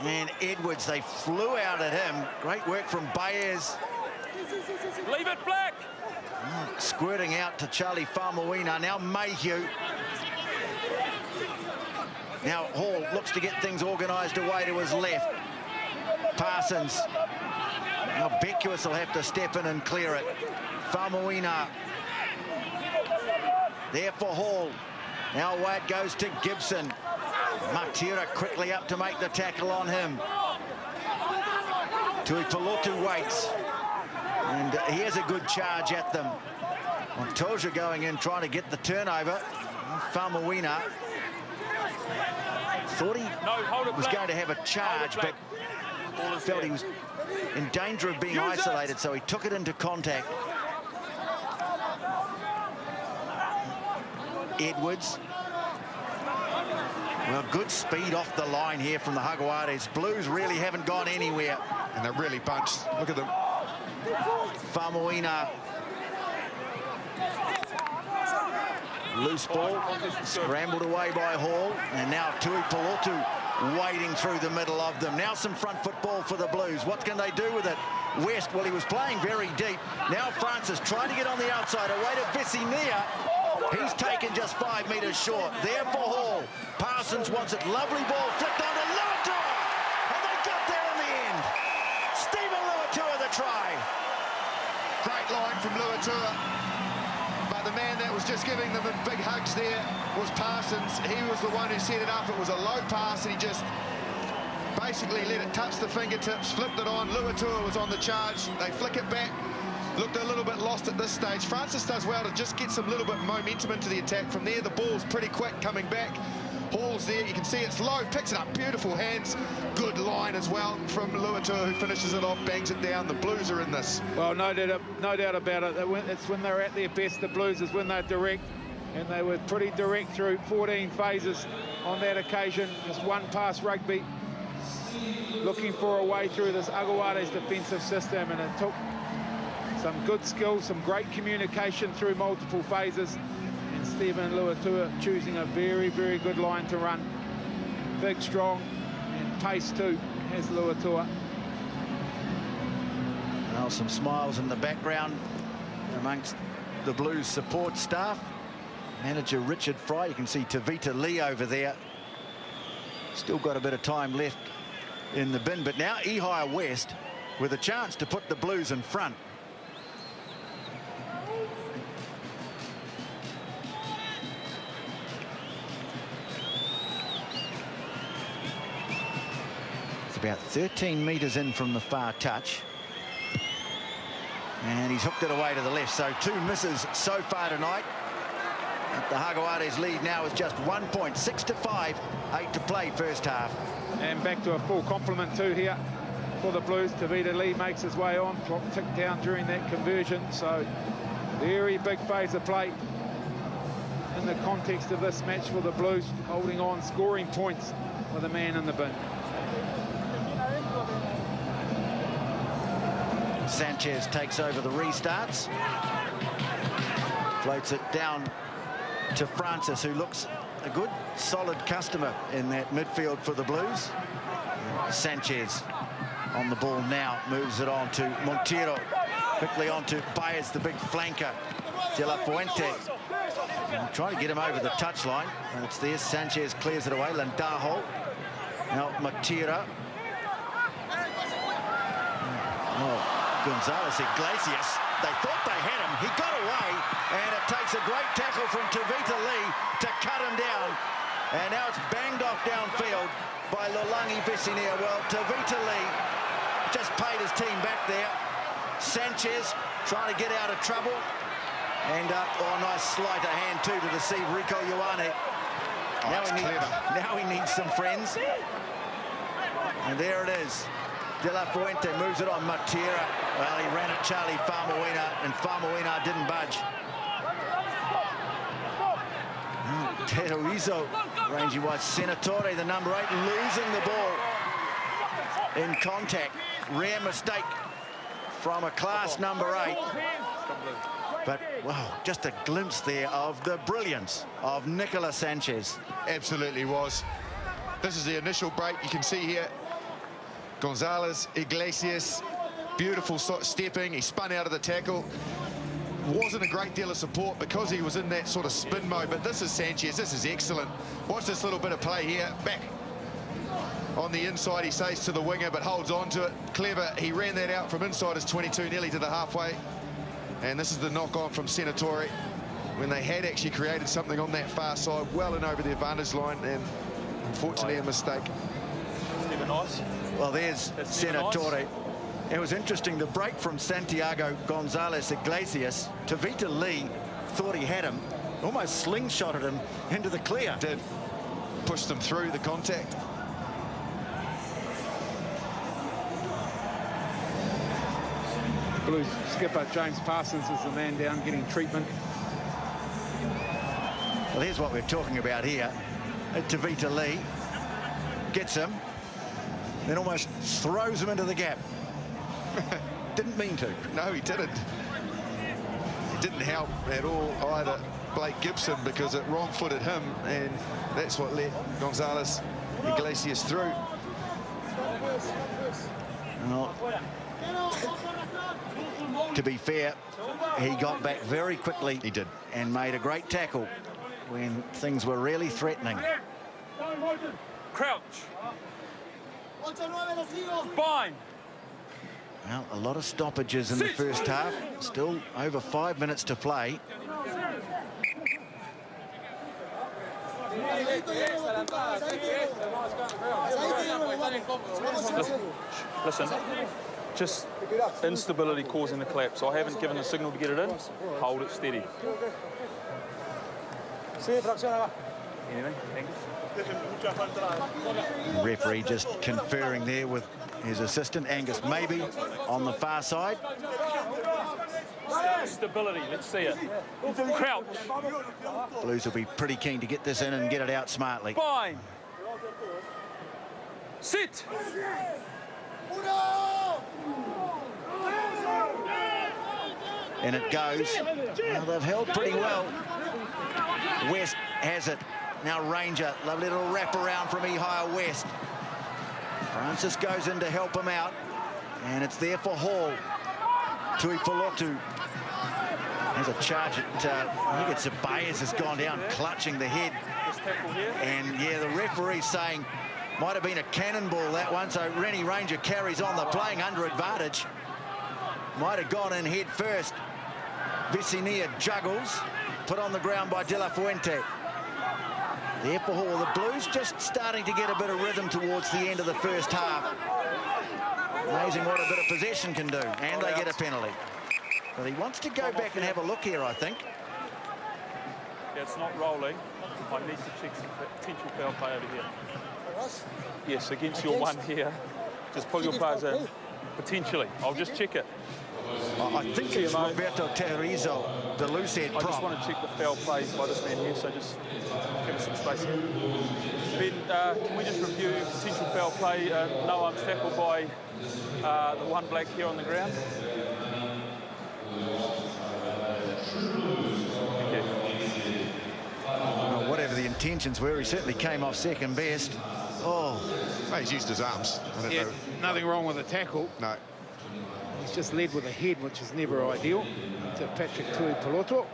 And Edwards, they flew out at him. Great work from Baez. Leave it black. Squirting out to Charlie Faumuina. Now Mayhew. Now Hall looks to get things organised away to his left. Parsons. Now Beckwith will have to step in and clear it. Faumuina. There for Hall. Now away it goes to Gibson. Matira quickly up to make the tackle on him. Tuipulotu waits. And he has a good charge at them. Montoya going in, trying to get the turnover. Faumuina thought he was going to have a charge, but felt he was in danger of being isolated, so he took it into contact. Edwards. Well, good speed off the line here from the Hagawades. Blues really haven't gone anywhere. And they're really bunched. Look at them. Faumuina. Loose ball, scrambled away by Hall, and now Tuipulotu wading through the middle of them. Now some front foot ball for the Blues. What can they do with it? West, well, he was playing very deep. Now Francis trying to get on the outside, away to Vesinia. He's taken just 5 metres short. There for Hall. Parsons wants it. Lovely ball flicked on to Luatua. And they got there in the end. Stephen Luatua the try. Great line from Luatua. But the man that was just giving them the big hugs there was Parsons. He was the one who set it up. It was a low pass, and he just basically let it touch the fingertips, flipped it on. Luatua was on the charge. They flick it back. Looked a little bit lost at this stage. Francis does well to just get some little bit of momentum into the attack. From there, the ball's pretty quick coming back. Hall's there. You can see it's low. Picks it up. Beautiful hands. Good line as well from Luatua, who finishes it off, bangs it down. The Blues are in this. Well, no doubt about it. It's when they're at their best, the Blues, is when they're direct. And they were pretty direct through 14 phases on that occasion. Just one pass rugby. Looking for a way through this Aguare's defensive system. And it took some good skills, some great communication through multiple phases. And Stephen Luatua choosing a very, very good line to run. Big, strong, and pace too, has Luatua. Well, some smiles in the background amongst the Blues support staff. Manager Richard Fry, you can see Tavita Lee over there. Still got a bit of time left in the bin, but now Ehire West with a chance to put the Blues in front. About 13 metres in from the far touch. And he's hooked it away to the left. So 2 misses so far tonight. The Jaguares lead now is just 1 point. 6-5, 8 to play first half. And back to a full complement too here for the Blues. Tavita Lee makes his way on. Clock ticked down during that conversion. So very big phase of play in the context of this match for the Blues. Holding on, scoring points with a man in the bin. Sanchez takes over the restarts. Floats it down to Francis, who looks a good, solid customer in that midfield for the Blues. Sanchez on the ball now, moves it on to Monteiro. Quickly on to Baez, the big flanker. De La Fuente. Trying to get him over the touchline. And it's there. Sanchez clears it away. Landajo. Now Monteiro. Oh. Gonzalez Iglesias, they thought they had him. He got away, and it takes a great tackle from Tavita Lee to cut him down. And now it's banged off downfield by Lolangi Vissinier. Well, Tavita Lee just paid his team back there. Sanchez trying to get out of trouble. And, nice sleight of hand, too, to deceive Rico Ioane. Now he needs some friends. And there it is. De La Fuente moves it on Matera. Well, he ran at Charlie Faumuina, and Faumuina didn't budge. Teruizo, ranging wide. Senatore, the number 8, losing the ball in contact. Rare mistake from a class number 8. But, wow, just a glimpse there of the brilliance of Nicolas Sanchez. Absolutely was. This is the initial break. You can see here Gonzalez Iglesias, beautiful stepping. He spun out of the tackle. Wasn't a great deal of support because he was in that sort of spin mode. But this is Sanchez. This is excellent. Watch this little bit of play here. Back on the inside, he says to the winger, but holds on to it. Clever. He ran that out from inside his 22, nearly to the halfway. And this is the knock-on from Senatore when they had actually created something on that far side, well and over the advantage line, and unfortunately a mistake. Stephen Nice. Well, there's Senatore. It was interesting, the break from Santiago Gonzalez Iglesias. Tavita Lee thought he had him, almost slingshotted him into the clear. Did. Pushed them through the contact. Blues skipper James Parsons is the man down getting treatment. Well, here's what we're talking about here. Tavita Lee gets him, then almost throws him into the gap. Didn't mean to. No, he didn't. It didn't help at all either Blake Gibson, because it wrong-footed him, and that's what let Gonzalez Iglesias through. Well, to be fair, he got back very quickly. He did. And made a great tackle when things were really threatening. Crouch. Bind. Well, a lot of stoppages in the first half. Still over 5 minutes to play. Listen, just instability causing the collapse. I haven't given the signal to get it in. Hold it steady. Anything, Angus? Referee just conferring there with his assistant, Angus Maybe, on the far side. Stability, let's see it. Crouch. Blues will be pretty keen to get this in and get it out smartly. Fine. Sit. And it goes. Well, they've held pretty well. West has it. Now Ranger, lovely little wrap around from Ihia West. Francis goes in to help him out. And it's there for Hall. Tui Polotu has a charge at, I think it's Ceballos has gone down, clutching the head. And yeah, the referee's saying might have been a cannonball, that one. So Rennie Ranger carries on. They're playing under advantage. Might have gone in head first. Vicinia juggles, put on the ground by De La Fuente. There for Hall. The Blues just starting to get a bit of rhythm towards the end of the first half. Amazing what a bit of possession can do, and they get a penalty. But he wants to go back and have a look here, I think. Yeah, it's not rolling. I need to check some potential foul play over here. Yes, against your one here. Just pull your players in. Potentially. I'll just check it. I think it's Roberto Terrizo, the loose head prop. I just want to check the foul play by this man here, so just give us some space here. Ben, can we just review potential foul play? No arms tackled by the one black here on the ground. Thank you. Well, whatever the intentions were, he certainly came off second best. Oh, well, he's used his arms. I don't know. Nothing wrong with the tackle. No. He's just led with a head, which is never ideal, to Patrick Tui Poloto.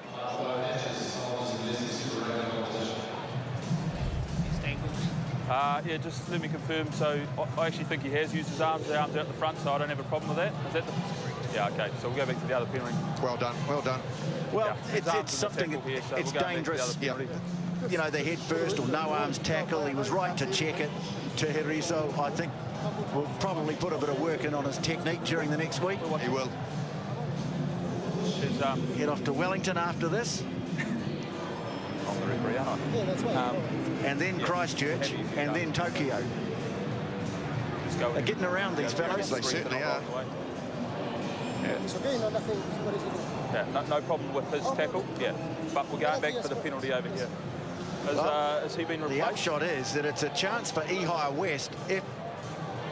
Yeah, just let me confirm. So I actually think he has used his arms. The arms out the front, so I don't have a problem with that. Is that the... Yeah, okay. So we'll go back to the other penalty. Well done, well done. well, Yeah, it's something, here, so it's we'll go back to the dangerous. other penalty. You know, the head first or no arms tackle. He was right to check it. Terrizo, I think, will probably put a bit of work in on his technique during the next week. He will. Head off to Wellington after this. I'm the referee, aren't I? And then Christchurch, and then Tokyo. Just go They're getting around these fellows. They certainly are. Yeah, no problem with his tackle. Yeah, but we're going back for the penalty over here. Has he been replaced? The upshot is that it's a chance for Ihia West, if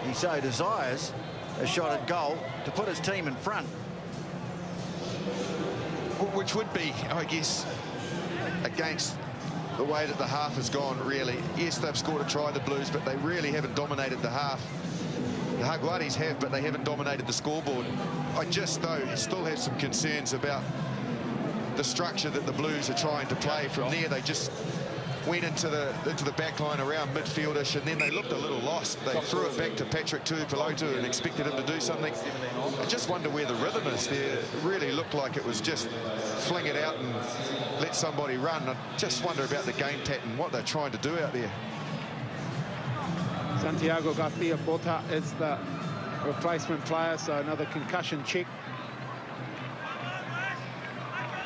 he so desires, a shot at goal to put his team in front. Which would be, I guess, against the way that the half has gone, really. Yes, they've scored a try, the Blues, but they really haven't dominated the half. The Jaguares have, but they haven't dominated the scoreboard. I just, though, still have some concerns about the structure that the Blues are trying to play. From there, they just went into the back line around midfieldish, and then they looked a little lost. They threw it back to Patrick Tui Polotu and expected him to do something. I just wonder where the rhythm is there. It really looked like it was just fling it out and let somebody run. I just wonder about the game pattern, what they're trying to do out there. Santiago Garcia Bota is the replacement player, so another concussion check.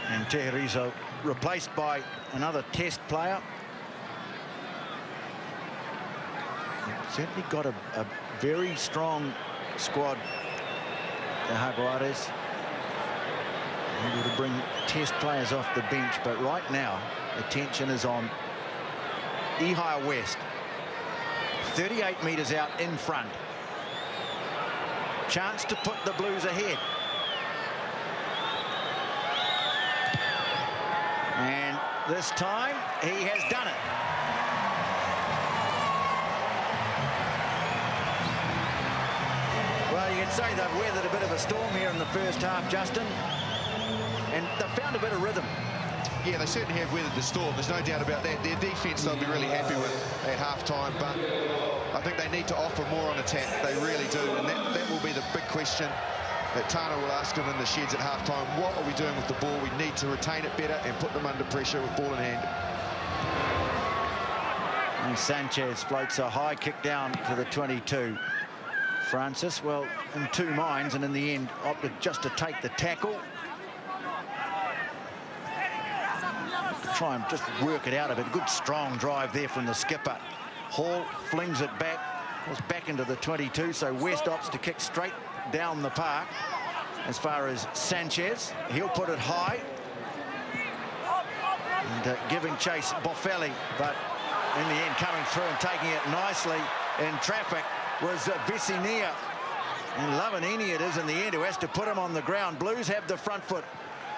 And Terrizo replaced by another test player. They've certainly got a very strong squad, the Jaguares. Able to bring test players off the bench, but right now attention is on Ihia West. 38 metres out in front. Chance to put the Blues ahead. And this time he has done it. Well, you can say they've weathered a bit of a storm here in the first half, Justin. And they've found a bit of rhythm. Yeah, they certainly have weathered the storm. There's no doubt about that. Their defence they'll be really happy with at half-time, but I think they need to offer more on attack. They really do, and that will be the big question. that Tana will ask him in the sheds at half-time, what are we doing with the ball? We need to retain it better and put them under pressure with ball in hand. And Sanchez floats a high kick down to the 22. Francis, well, in two minds, and in the end opted just to take the tackle. Try and just work it out a bit. Good strong drive there from the skipper. Hall flings it back. Was back into the 22, so West opts to kick straight down the park. As far as Sanchez, he'll put it high. And giving chase Boffelli, but in the end coming through and taking it nicely in traffic was Vicinia. And Lavanini it is in the end who has to put him on the ground. Blues have the front foot.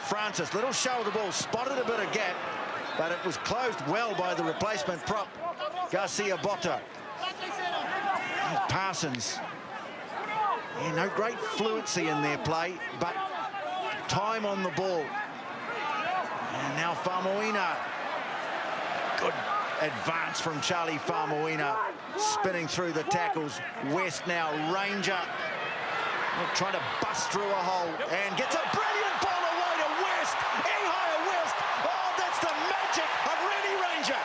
Francis, little shoulder ball, spotted a bit of gap, but it was closed well by the replacement prop, Garcia Botta. And Parsons. Yeah, no great fluency in their play, but time on the ball. And now Famuina. Good advance from Charlie Famuina, spinning through the tackles. West now, Ranger trying to bust through a hole and gets a brilliant ball away to West. Ehire West. Oh, that's the magic of Rennie Ranger.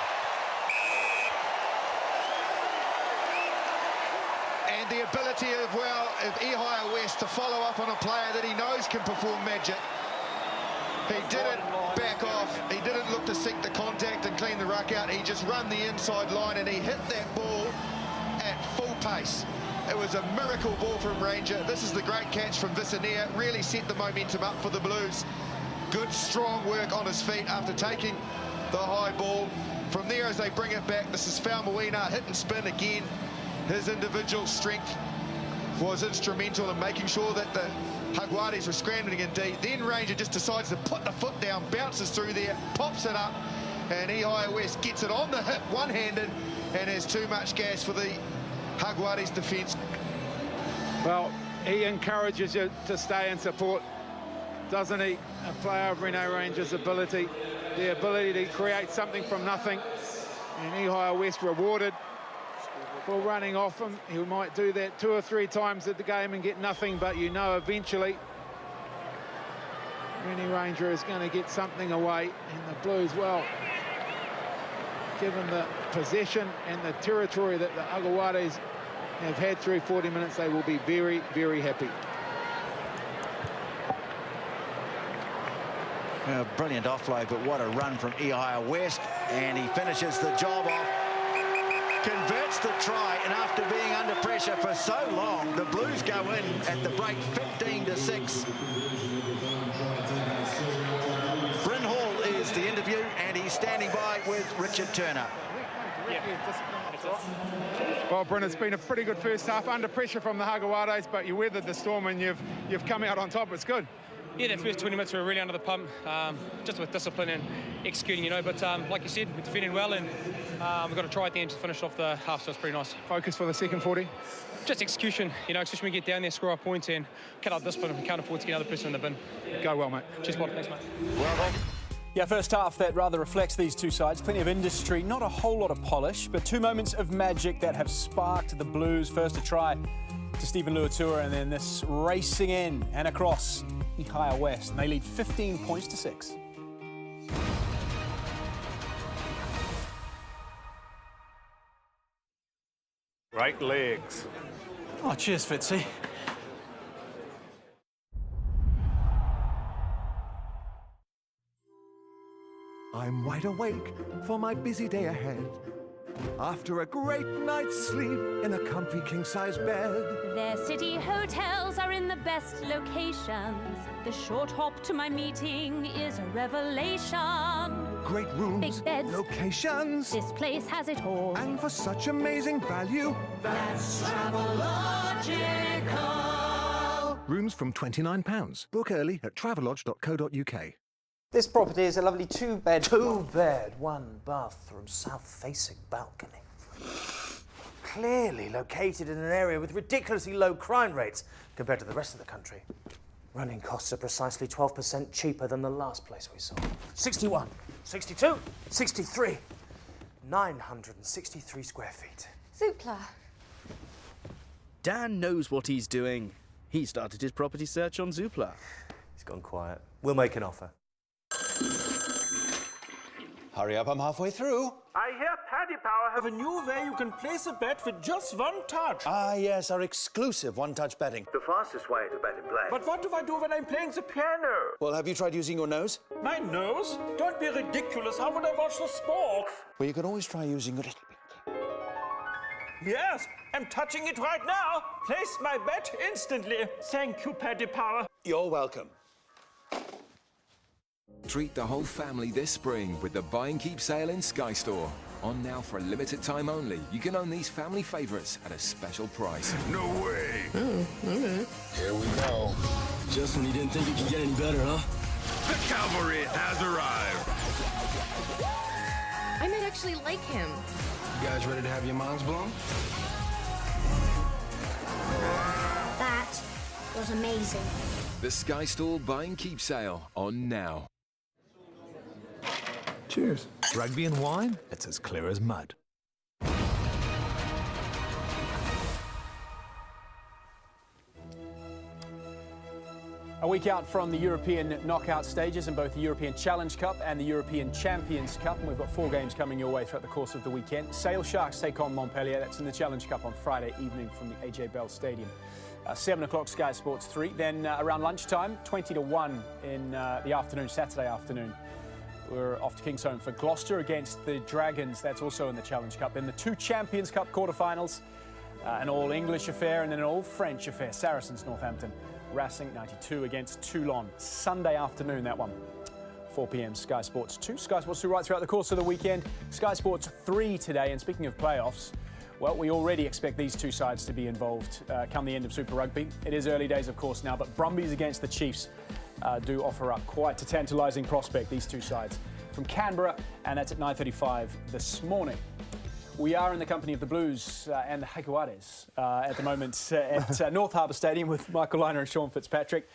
And the ability of Ehire West to follow up on a player that he knows can perform magic. He didn't back off. He didn't look to seek the contact and clean the ruck out. He just run the inside line and he hit that ball at full pace. It was a miracle ball from Ranger. This is the great catch from Vicinia. Really set the momentum up for the Blues. Good, strong work on his feet after taking the high ball. From there, as they bring it back, this is Faumuina, hit and spin again. His individual strength was instrumental in making sure that the Jaguares were scrambling indeed. Then Ranger just decides to put the foot down, bounces through there, pops it up, and Ehire West gets it on the hip one-handed and has too much gas for the Jaguares defence. Well, he encourages you to stay and support, doesn't he? A player of Rene Ranger's ability, the ability to create something from nothing. And Ehire West rewarded for running off him. He might do that 2 or 3 times at the game and get nothing, but you know eventually Rene Ranger is going to get something away. And the Blues, well, given the possession and the territory that the Jaguares have had through 40 minutes, they will be very, very happy. Brilliant offload, but what a run from Ehire West. And he finishes the job off, converts the try, and after being under pressure for so long, the Blues go in at the break 15-6. Bryn Hall is the interview, and he's standing by with Richard Turner. Well, Bryn, it's been a pretty good first half, under pressure from the Jaguares, but you weathered the storm and you've come out on top. It's good. Yeah, the first 20 minutes we were really under the pump, just with discipline and executing, you know. But like you said, we're defending well, and we've got to try at the end to finish off the half, so it's pretty nice. Focus for the second 40? Just execution, you know, especially when we get down there, score our points, and cut out discipline. We can't afford to get another person in the bin. Go well, mate. Cheers, Bob. Thanks, mate. Well done. Yeah, first half that rather reflects these two sides. Plenty of industry, not a whole lot of polish, but 2 moments of magic that have sparked the Blues. First a try to Stephen Luatua, and then this racing in and across Ehire West. And they lead 15 points to 6. Right legs. Oh, cheers, Fitzy. I'm wide awake for my busy day ahead. After a great night's sleep in a comfy king-size bed. Their city hotels are in the best locations. The short hop to my meeting is a revelation. Great rooms, big beds, locations. This place has it all. And for such amazing value, that's Travelogical. Rooms from £29. Book early at travelodge.co.uk. This property is a lovely two-bed, one-bathroom, south-facing balcony. Clearly located in an area with ridiculously low crime rates compared to the rest of the country. Running costs are precisely 12% cheaper than the last place we saw. 61, 62, 63, 963 square feet. Zoopla. Dan knows what he's doing. He started his property search on Zoopla. He's gone quiet. We'll make an offer. Hurry up, I'm halfway through. I hear Paddy Power have a new way you can place a bet with just one touch. Ah, yes, our exclusive one-touch betting. The fastest way to bet and play. But what do I do when I'm playing the piano? Well, have you tried using your nose? My nose? Don't be ridiculous. How would I watch the sports? Well, you can always try using your... Yes, I'm touching it right now. Place my bet instantly. Thank you, Paddy Power. You're welcome. Treat the whole family this spring with the Buy and Keep sale in Sky Store. On now for a limited time only. You can own these family favourites at a special price. No way! Oh, all right. Here we go. Just when you didn't think it could get any better, huh? The cavalry has arrived! I might actually like him. You guys ready to have your minds blown? That was amazing. The Sky Store Buy and Keep sale on now. Cheers. Rugby and wine, it's as clear as mud. A week out from the European knockout stages in both the European Challenge Cup and the European Champions Cup, and we've got 4 games coming your way throughout the course of the weekend. Sale Sharks take on Montpellier. That's in the Challenge Cup on Friday evening from the AJ Bell Stadium. 7 o'clock Sky Sports 3. Then around lunchtime, 20 to 1 in the afternoon, Saturday afternoon. We're off to Kingsholm for Gloucester against the Dragons. That's also in the Challenge Cup. Then the 2 Champions Cup quarterfinals, an all-English affair and then an all-French affair. Saracens, Northampton. Racing 92 against Toulon. Sunday afternoon, that one. 4 p.m. Sky Sports 2. Sky Sports 2 right throughout the course of the weekend. Sky Sports 3 today. And speaking of playoffs, well, we already expect these 2 sides to be involved come the end of Super Rugby. It is early days, of course, now, but Brumbies against the Chiefs do offer up quite a tantalising prospect, these 2 sides. From Canberra, and that's at 9:35 this morning. We are in the company of the Blues and the Jaguares at the moment at North Harbour Stadium with Michael Liner and Sean Fitzpatrick.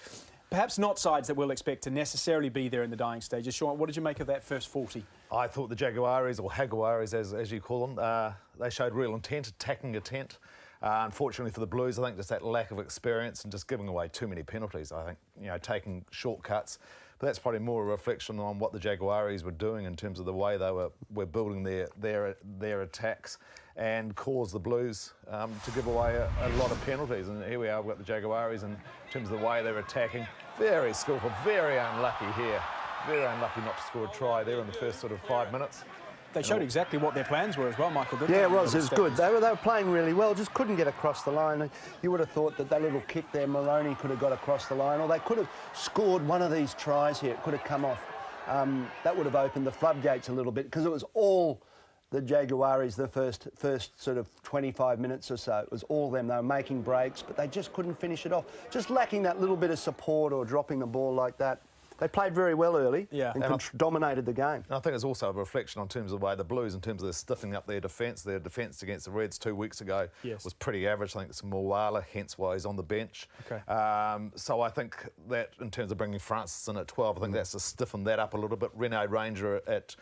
Perhaps not sides that we'll expect to necessarily be there in the dying stages. Sean, what did you make of that first 40? I thought the Jaguares, or Jaguares as you call them, they showed real intent, attacking intent. Unfortunately for the Blues, I think just that lack of experience and just giving away too many penalties. I think, you know, taking shortcuts. But that's probably more a reflection on what the Jaguares were doing in terms of the way they were building their attacks, and caused the Blues to give away a lot of penalties. And here we are, we've got the Jaguares in terms of the way they're attacking. Very skillful, very unlucky here. Very unlucky not to score a try there in the first sort of 5 minutes. They showed exactly what their plans were as well, Michael, didn't they? Yeah, it was good. They were playing really well, just couldn't get across the line. You would have thought that little kick there, Maloney could have got across the line, or they could have scored one of these tries here. It could have come off. That would have opened the floodgates a little bit, because it was all the Jaguares the first sort of 25 minutes or so. It was all them. They were making breaks, but they just couldn't finish it off. Just lacking that little bit of support or dropping the ball like that. They played very well early and dominated the game. And I think it's also a reflection on terms of the way the Blues, in terms of their stiffening up their defence against the Reds 2 weeks ago was pretty average. I think it's Moala, hence why he's on the bench. Okay. So I think that in terms of bringing Francis in at 12, I think that's to stiffen that up a little bit. Rene Ranger at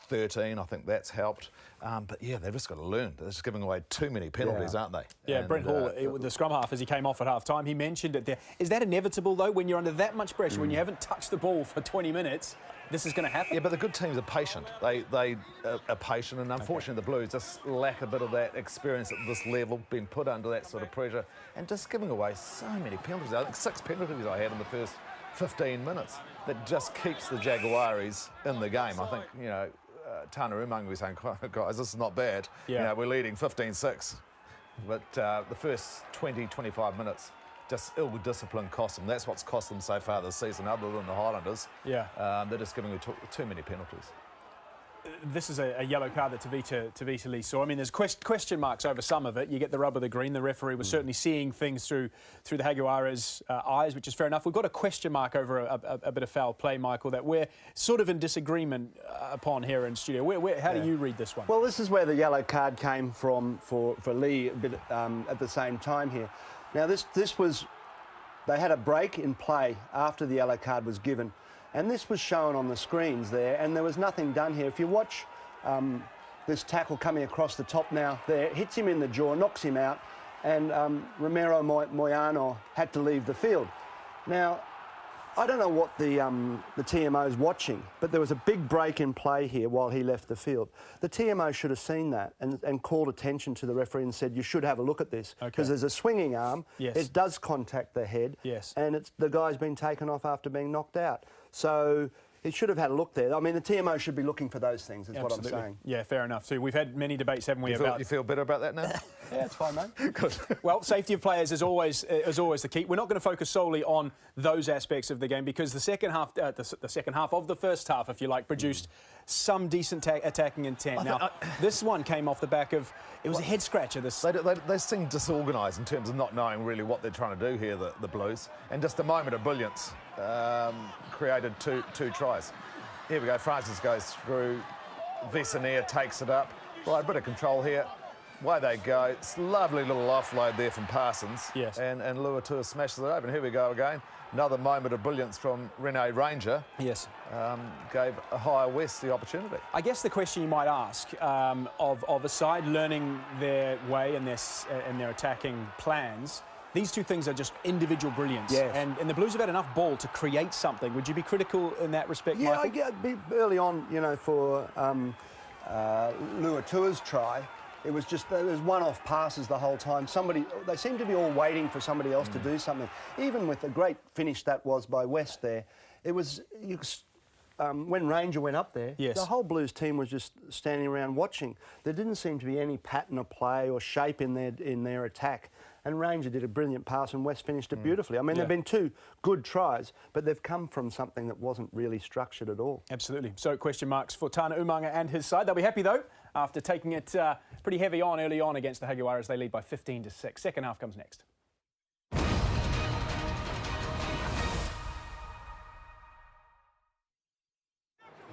13, I think that's helped. But yeah, they've just got to learn. They're just giving away too many penalties, aren't they? Yeah, and Brent Hall, the scrum half, as he came off at half-time, he mentioned it there. Is that inevitable, though, when you're under that much pressure, when you haven't touched the ball for 20 minutes, this is going to happen? Yeah, but the good teams are patient. They are patient, and unfortunately the Blues just lack a bit of that experience at this level, being put under that sort of pressure, and just giving away so many penalties. I think 6 penalties I had in the first 15 minutes. That just keeps the Jaguares in the game. I think, you know, Tana Umaga was saying, guys, this is not bad. Yeah. You know, we're leading 15-6. But the first 20, 25 minutes, just ill-discipline cost them. That's what's cost them so far this season, other than the Highlanders. Yeah. They're just giving too many penalties. This is a yellow card that Tavita Lee saw. I mean, there's question marks over some of it. You get the rub of the green. The referee was certainly seeing things through the Jaguares' eyes, which is fair enough. We've got a question mark over a bit of foul play, Michael, that we're sort of in disagreement upon here in studio. How do you read this one? Well, this is where the yellow card came from for Lee a bit at the same time here. Now, this was... They had a break in play after the yellow card was given. And this was shown on the screens there, and there was nothing done here. If you watch this tackle coming across the top now, there, hits him in the jaw, knocks him out. and Romero Moyano had to leave the field. Now, I don't know what the TMO is watching, but there was a big break in play here while he left the field. The TMO should have seen that and called attention to the referee and said, you should have a look at this, because there's a swinging arm, it does contact the head, and the guy's been taken off after being knocked out. So he should have had a look there. I mean, the TMO should be looking for those things, is what I'm saying. Yeah, fair enough. So we've had many debates, haven't we, about... You feel better about that now? Yeah, it's fine, mate. Good. Well, safety of players is always the key. We're not going to focus solely on those aspects of the game, because the second half, the second half of the first half, if you like, produced some decent attacking intent. Now, this one came off the back of... It was a head scratcher. They seem disorganised in terms of not knowing really what they're trying to do here, the Blues. And just a moment of brilliance created two tries. Here we go. Francis goes through. Visanier takes it up. Right, a bit of control here. Away they go. It's a lovely little offload there from Parsons. Yes. And Luatua smashes it open. Here we go again. Another moment of brilliance from Rene Ranger. Yes. Gave a higher West the opportunity. I guess the question you might ask of a side learning their way and their attacking plans, these two things are just individual brilliance. Yes. And the Blues have had enough ball to create something. Would you be critical in that respect, Yeah, Michael? I'd be early on, you know, for Luatua's try. It was just, there was one-off passes the whole time. They seemed to be all waiting for somebody else to do something. Even with the great finish that was by West there, it was, when Ranger went up there, the whole Blues team was just standing around watching. There didn't seem to be any pattern of play or shape in their attack. And Ranger did a brilliant pass and West finished it beautifully. I mean, there have been two good tries, but they've come from something that wasn't really structured at all. Absolutely. So question marks for Tana Umanga and his side. They'll be happy, though, after taking it pretty heavy on early on against the Jaguares. They lead by 15-6. Second half comes next.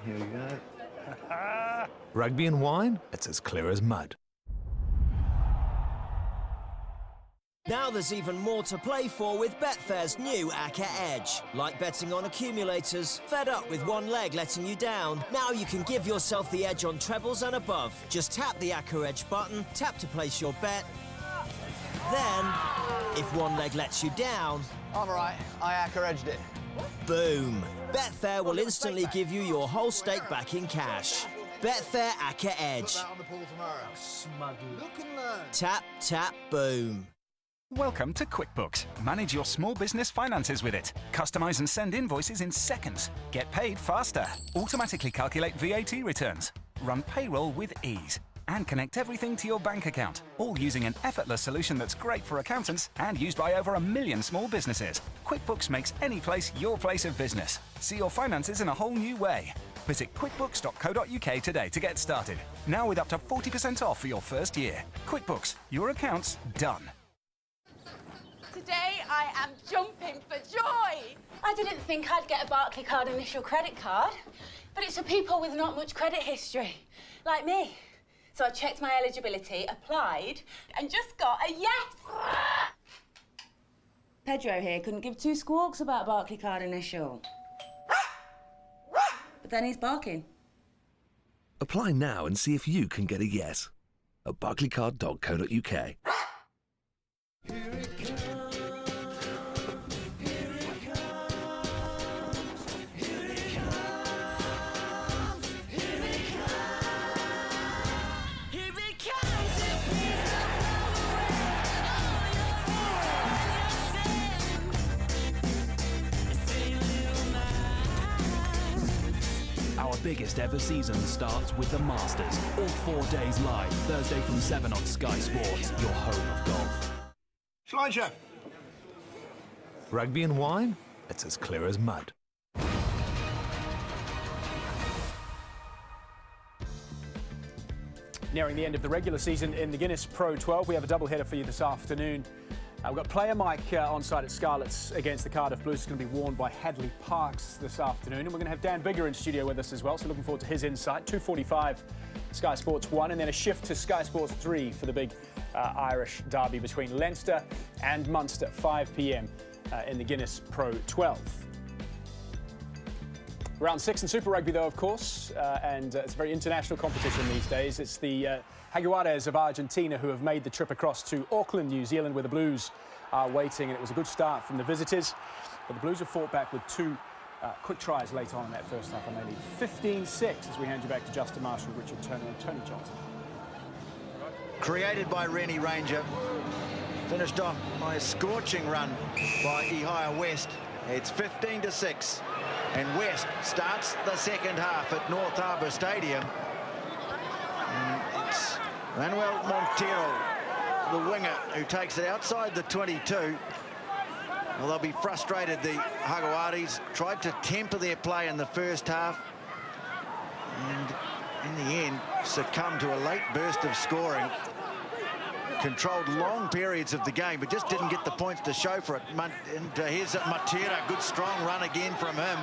Here we go. Rugby and wine? It's as clear as mud. Now there's even more to play for with Betfair's new Acca Edge. Like betting on accumulators, fed up with one leg letting you down? Now you can give yourself the edge on trebles and above. Just tap the Acca Edge button, tap to place your bet. Then, if one leg lets you down... I'm right, I Acca Edged it. Boom! Betfair will instantly give you your whole stake back in cash. Betfair Acca Edge. Tap, tap, boom. Welcome to QuickBooks. Manage your small business finances with it. Customize and send invoices in seconds. Get paid faster. Automatically calculate VAT returns. Run payroll with ease. And connect everything to your bank account. All using an effortless solution that's great for accountants and used by over 1 million small businesses. QuickBooks makes any place your place of business. See your finances in a whole new way. Visit quickbooks.co.uk today to get started. Now with up to 40% off for your first year. QuickBooks. Your accounts done. Today I am jumping for joy. I didn't think I'd get a Barclaycard initial credit card, but it's for people with not much credit history, like me. So I checked my eligibility, applied, and just got a yes. Pedro here couldn't give two squawks about Barclaycard initial. But then he's barking. Apply now and see if you can get a yes at barclaycard.co.uk. Our biggest ever season starts with the Masters. All 4 days live, Thursday from 7 on Sky Sports, your home of golf. Slideshow. Rugby and wine? It's as clear as mud. Nearing the end of the regular season in the Guinness Pro 12, we have a doubleheader for you this afternoon. We've got player Mike on site at Scarlets against the Cardiff Blues. It's going to be worn by Hadley Parks this afternoon. And we're going to have Dan Bigger in studio with us as well, so looking forward to his insight. 2:45 Sky Sports 1, and then a shift to Sky Sports 3 for the big Irish derby between Leinster and Munster, 5 p.m. In the Guinness Pro 12. Round 6 in Super Rugby, though, of course, and it's a very international competition these days. It's the Jaguares of Argentina who have made the trip across to Auckland, New Zealand, where the Blues are waiting, and it was a good start from the visitors. But the Blues have fought back with two quick tries late on in that first half, and they lead 15-6 as we hand you back to Justin Marshall, Richard Turner and Tony Johnson. Created by Rennie Ranger, finished off by a scorching run by Ihia West. It's 15-6. And West starts the second half at North Harbour Stadium. And it's Manuel Montero, the winger, who takes it outside the 22. Well, they'll be frustrated, the Jaguares. Tried to temper their play in the first half. And in the end, succumbed to a late burst of scoring. Controlled long periods of the game, but just didn't get the points to show for it. And here's Matera, good strong run again from him.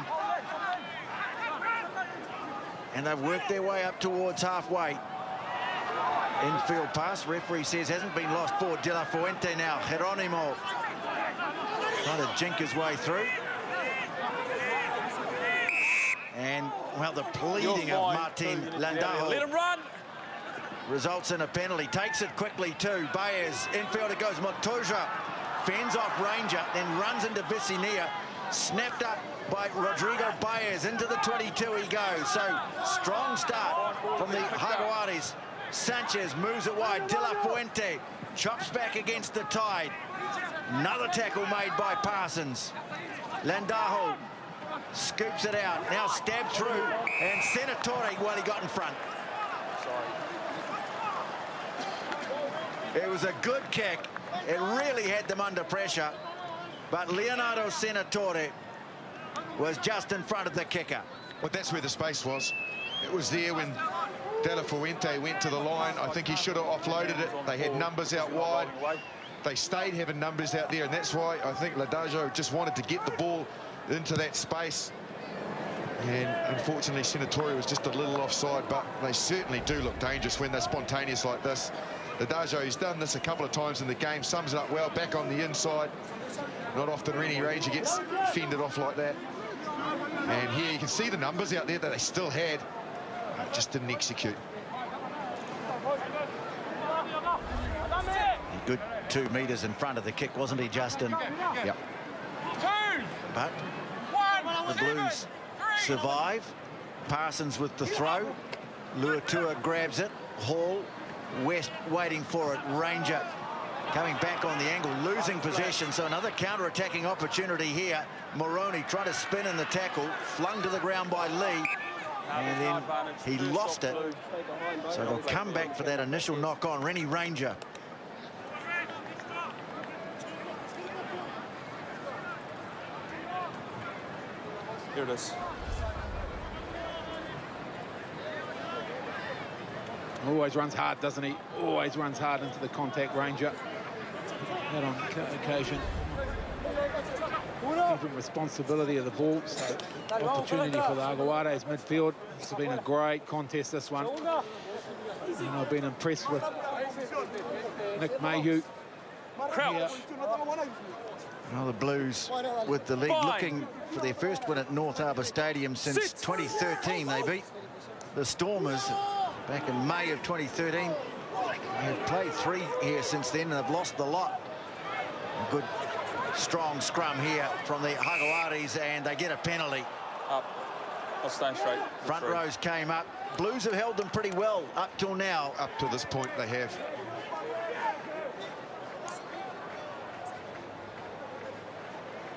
And they've worked their way up towards halfway. Infield pass, referee says hasn't been lost for De La Fuente now. Geronimo trying to jink his way through. And, well, the pleading of Martin Landajo. Let him run. Results in a penalty. Takes it quickly too. Baez, infield it goes. Montoya fends off Ranger, then runs into Vicinia. Snapped up by Rodrigo Baez. Into the 22 he goes. So, strong start from the Jaguares. Sanchez moves it wide. De La Fuente chops back against the tide. Another tackle made by Parsons. Landajo scoops it out. Now stabbed through. And Senatore, well, he got in front. It was a good kick. It really had them under pressure. But Leonardo Senatore was just in front of the kicker. Well, that's where the space was. It was there when De La Fuente went to the line. I think he should have offloaded it. They had numbers out wide. They stayed having numbers out there, and that's why I think Landajo just wanted to get the ball into that space. And unfortunately, Senatore was just a little offside, but they certainly do look dangerous when they're spontaneous like this. Landajo, he's done this a couple of times in the game, sums it up well, back on the inside. Not often Rennie Ranger gets fended off like that. And here you can see the numbers out there that they still had, just didn't execute. Good 2 metres in front of the kick, wasn't he, Justin? Yep. But the Blues survive. Parsons with the throw. Luatua grabs it. Hall, West waiting for it. Ranger coming back on the angle, losing possession. So another counter-attacking opportunity here. Moroni trying to spin in the tackle, flung to the ground by Lee. And then he lost it. So they'll come back for that initial knock on. Rennie Ranger. Here it is. Always runs hard, doesn't he? Always runs hard into the contact, Ranger. That on occasion. Different responsibility of the ball, so opportunity for the Jaguares midfield. It's been a great contest, this one. And I've been impressed with Nick Mayhew. Crouch. Well, the Blues with the lead, looking for their first win at North Harbour Stadium since 2013. They beat the Stormers back in May of 2013. They've played 3 here since then, and they've lost the lot. A good, strong scrum here from the Jaguares, and they get a penalty. Up. I'll stand straight. Front rows came up. Blues have held them pretty well up till now. Up to this point, they have.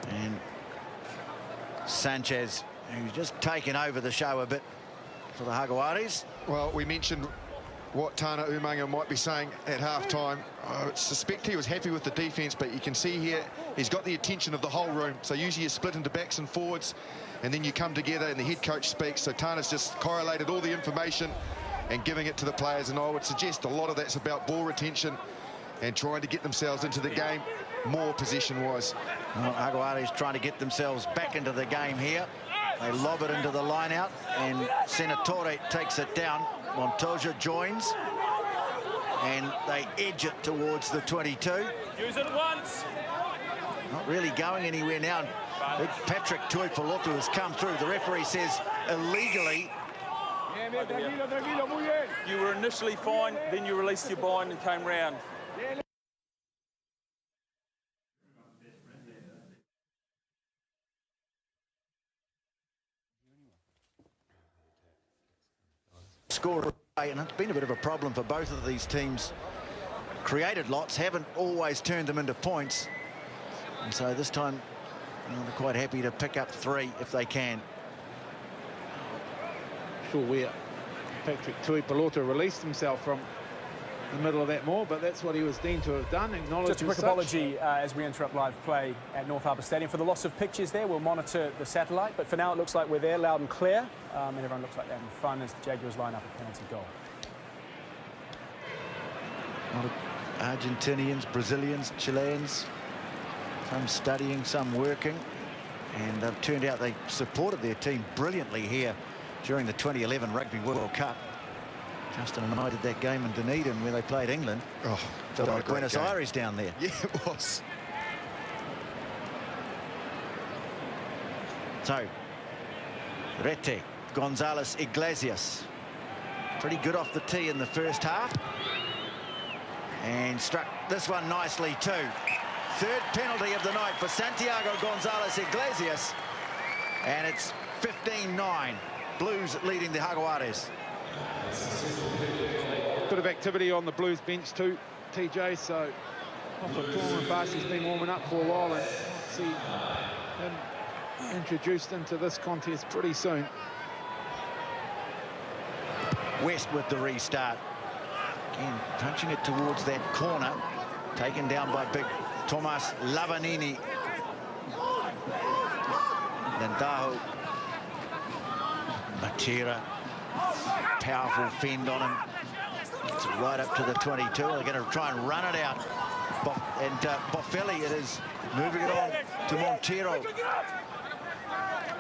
And Sanchez, who's just taken over the show a bit for the Jaguares. Well, we mentioned what Tana Umaga might be saying at half-time. I suspect he was happy with the defence, but you can see here he's got the attention of the whole room. So usually you split into backs and forwards, and then you come together and the head coach speaks. So Tana's just correlated all the information and giving it to the players, and I would suggest a lot of that's about ball retention and trying to get themselves into the game more possession-wise. Well, Jaguares trying to get themselves back into the game here. They lob it into the line-out, and Senatore takes it down. Montoya joins, and they edge it towards the 22. Use it once. Not really going anywhere now. Big Patrick Tuipulotu has come through. The referee says illegally. You were initially fined, then you released your bind and came round. Score, and it's been a bit of a problem for both of these teams. Created lots, haven't always turned them into points. And so this time, they're quite happy to pick up 3 if they can. Sure where Patrick Tuipulotu released himself from the middle of that maul, but that's what he was deemed to have done. Just a quick apology as we interrupt live play at North Harbour Stadium for the loss of pictures there. We'll monitor the satellite, but for now it looks like we're there loud and clear, and everyone looks like they're having fun as the Jaguars line up a penalty goal. A lot of Argentinians, Brazilians, Chileans, some studying, some working, and they've turned out they supported their team brilliantly here during the 2011 Rugby World Cup. Justin and I did that game in Dunedin where they played England. Oh, felt like Buenos Aires down there. Yeah, it was. So, Rete, Gonzalez, Iglesias. Pretty good off the tee in the first half. And struck this one nicely too. Third penalty of the night for Santiago Gonzalez Iglesias. And it's 15-9. Blues leading the Jaguares. Bit of activity on the Blues bench too, TJ, so Torman Farsi's been warming up for a while and see him introduced into this contest pretty soon. West with the restart. Again, punching it towards that corner. Taken down by big Tomas Lavanini. Then Daho. Matera. Powerful fend on him. It's right up to the 22. They're going to try and run it out. Boffelli, it is moving it on to Montero.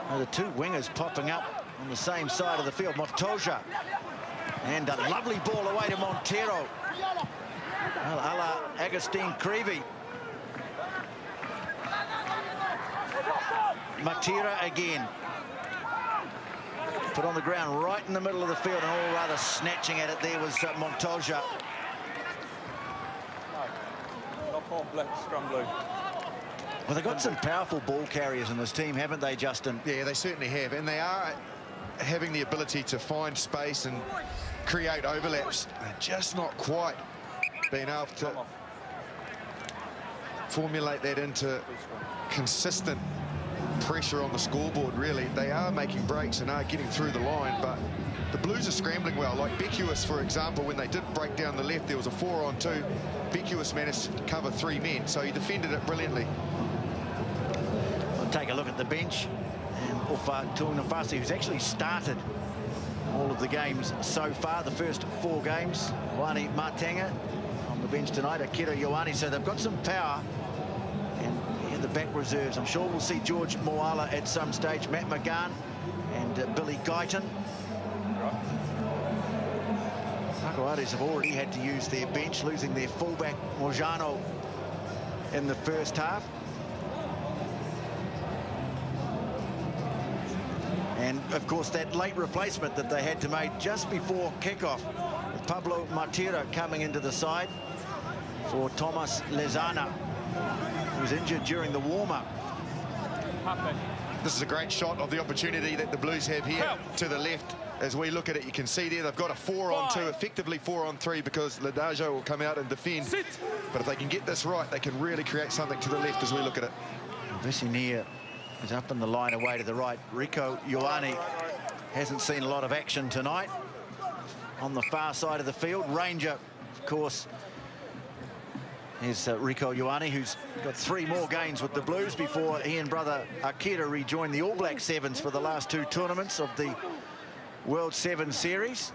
Now the two wingers popping up on the same side of the field. Montoya. And a lovely ball away to Montero. Well, a la Agustin Creevy. Matera again. Put on the ground right in the middle of the field, and all rather snatching at it there was Montoya. Knock on black, scrum blue. Well, they've got some powerful ball carriers in this team, haven't they, Justin? Yeah, they certainly have, and they are having the ability to find space and create overlaps. They're just not quite being able to formulate that into consistent pressure on the scoreboard. Really, they are making breaks and are getting through the line, but the Blues are scrambling well. Like Beckwith, for example, when they did break down the left, there was a 4-on-2. Beckwith managed to cover 3 men, so he defended it brilliantly. We'll take a look at the bench. And Ufa Tuanafasi, who's actually started all of the games so far, the first 4 games. Wani Martanga on the bench tonight, Akira Ioane, so they've got some power. And in the back reserves, I'm sure we'll see George Moala at some stage, Matt McGann and Billy Guyton. Jaguares have already had to use their bench, losing their fullback Mojano in the first half. And, of course, that late replacement that they had to make just before kickoff, Pablo Matera coming into the side for Thomas Lezana, who was injured during the warm-up. This is a great shot of the opportunity that the Blues have here to the left. As we look at it, you can see there they've got a 4-on-2, effectively 4-on-3, because Ladajo will come out and defend. But if they can get this right, they can really create something to the left as we look at it. Visinier is up in the line away to the right. Rico Ioane hasn't seen a lot of action tonight. On the far side of the field, Ranger, of course, is Rico Ioane, who's got 3 more games with the Blues before he and brother Akira rejoined the All Black Sevens for the last 2 tournaments of the World 7 Series.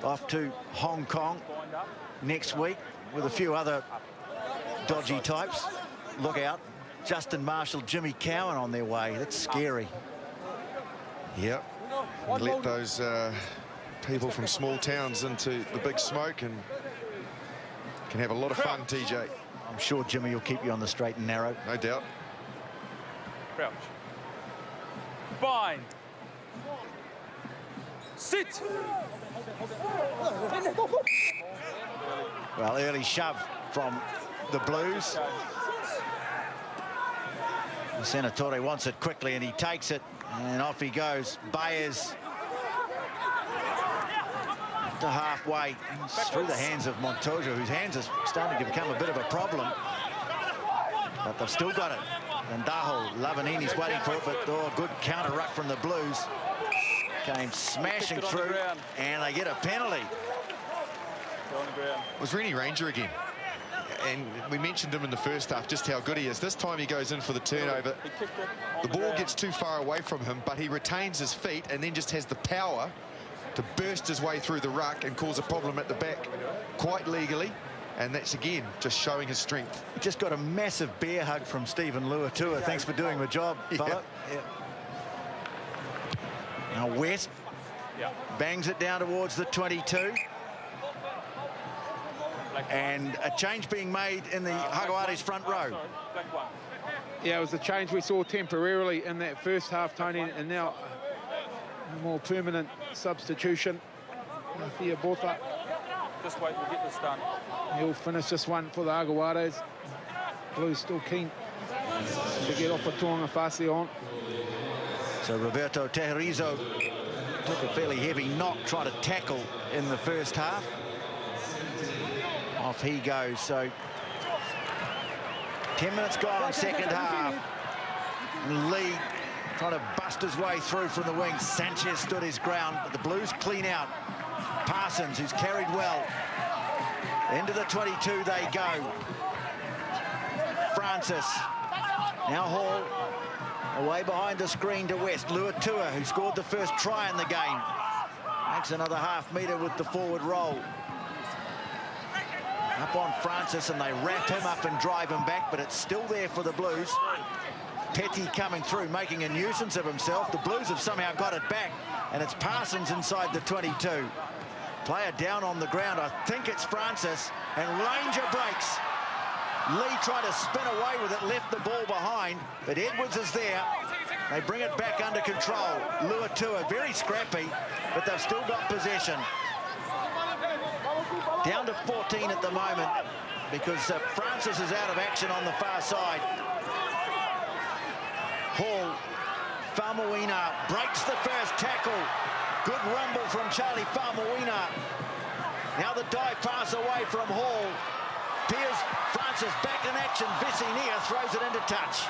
Off to Hong Kong next week with a few other dodgy types. Look out. Justin Marshall, Jimmy Cowan on their way. That's scary. Yep. You let those people from small towns into the big smoke and can have a lot of fun, TJ. I'm sure Jimmy will keep you on the straight and narrow. No doubt. Crouch. Bind. Sit. Well, early shove from the Blues. The Senatore wants it quickly, and he takes it, and off he goes. Bayers to halfway. It's through the hands of Montoya, whose hands are starting to become a bit of a problem. But they've still got it. And Daho, Lavanini's waiting for it, but oh, good counter ruck from the Blues. Came smashing through, and they get a penalty. It was Rennie Ranger again. And we mentioned him in the first half, just how good he is. This time he goes in for the turnover. The ball gets too far away from him, but he retains his feet and then just has the power to burst his way through the ruck and cause a problem at the back quite legally. And that's, again, just showing his strength. He just got a massive bear hug from Stephen Luatua. Thanks for doing the job, fella. Yeah. Now West bangs it down towards the 22. And a change being made in the Hagoate's front row. Yeah, it was a change we saw temporarily in that first half, Tony, and now a more permanent substitution. Thea Botha. Just wait, we'll get this done. He'll finish this one for the Aguares. Blues still keen to get off a Tuanga Fasi on. So Roberto Teherizo took a fairly heavy knock trying to tackle in the first half. Off he goes. So 10 minutes gone, second half. And Lee trying to bust his way through from the wing. Sanchez stood his ground, but the Blues clean out. Parsons, who's carried well. Into the 22 they go. Francis. Now Hall. Away behind the screen to West. Luatua, who scored the first try in the game. Makes another half metre with the forward roll. Up on Francis, and they wrap him up and drive him back, but it's still there for the Blues. Petty coming through, making a nuisance of himself. The Blues have somehow got it back, and it's Parsons inside the 22. Player down on the ground. I think it's Francis, and Ranger breaks. Lee tried to spin away with it, left the ball behind, but Edwards is there. They bring it back under control. Luatua, very scrappy, but they've still got possession. Down to 14 at the moment because Francis is out of action on the far side. Hall, Faumuina breaks the first tackle. Good rumble from Charlie Faumuina. Now the dive pass away from Hall. Piers Francis back in action. Vicinia throws it into touch.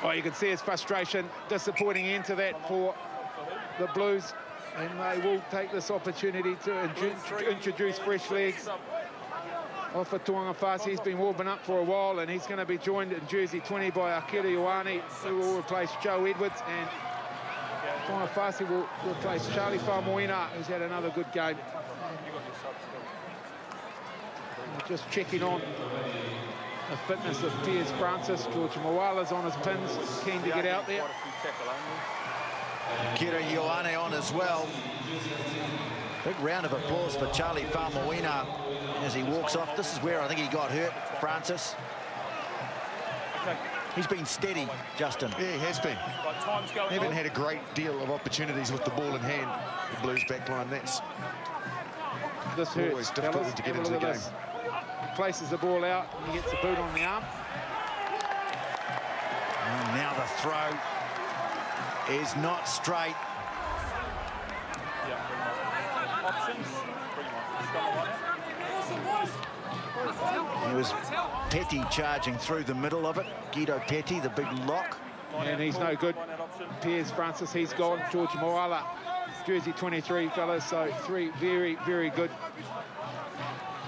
Oh, you can see his frustration, disappointing end to that for the Blues, and they will take this opportunity to introduce fresh legs. Off for Tuanga Fasi, he's been warming up for a while, and he's going to be joined in jersey 20 by Akira Ioane, who will replace Joe Edwards, and Tuanga Fasi will replace Charlie Faumuina, who's had another good game. And just checking on the fitness of Piers Francis. George Moala's on his pins, keen to get out there. Akira Ioane on as well. Big round of applause for Charlie Faumuina as he walks off. This is where I think he got hurt, Francis. He's been steady, Justin. Yeah, he has been. Haven't had a great deal of opportunities with the ball in hand. The Blues backline, that's this always hurts, difficult fellas. to get into the game. This. Places the ball out and he gets the boot on the arm. And now the throw is not straight. It was Petty charging through the middle of it. Guido Petty, the big lock. And he's no good. Piers Francis, he's gone. George Moala, jersey 23, fellas. So three very, very good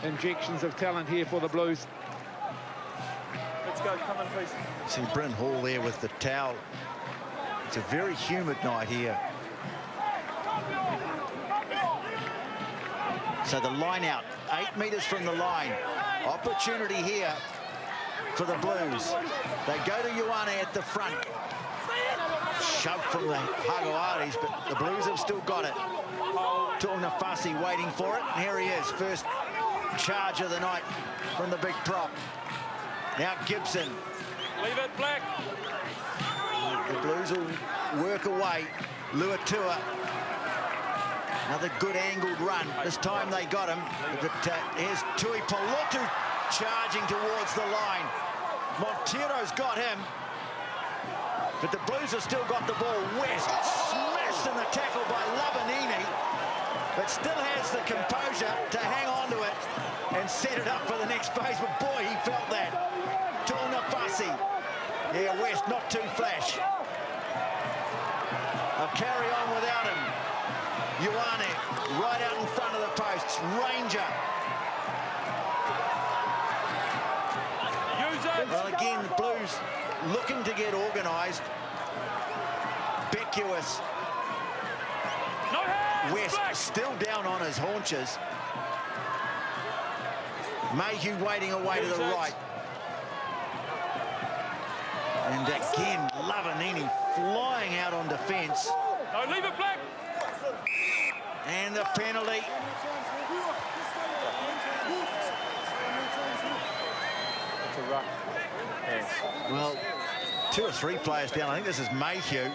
injections of talent here for the Blues. Let's go, come on, please. See Bryn Hall there with the towel. It's a very humid night here. So the line out, 8 metres from the line. Opportunity here for the Blues. They go to Ioane at the front. Shove from the Hagoates, but the Blues have still got it. Tuanga Fasi waiting for it. And here he is, first charge of the night from the big prop. Now Gibson. Leave it, Black. The Blues will work away. Luatua. Another good angled run. This time they got him. But here's Tui Polotu charging towards the line. Montero's got him. But the Blues have still got the ball. West smashed in the tackle by Lavanini, but still has the composure to hang on to it and set it up for the next phase. But boy, he felt that. Tuanafasi. Yeah, West not too flash. They'll carry on without him. Ioane right out in front of the posts. Ranger. Well, again, the Blues looking to get organised. Beckuous. West still down on his haunches. Mayhew waiting away to the right. And again, Lavanini flying out on defence. No, leave it, Black. And the penalty. It's a rough. Well, 2 or 3 players down. I think this is Mayhew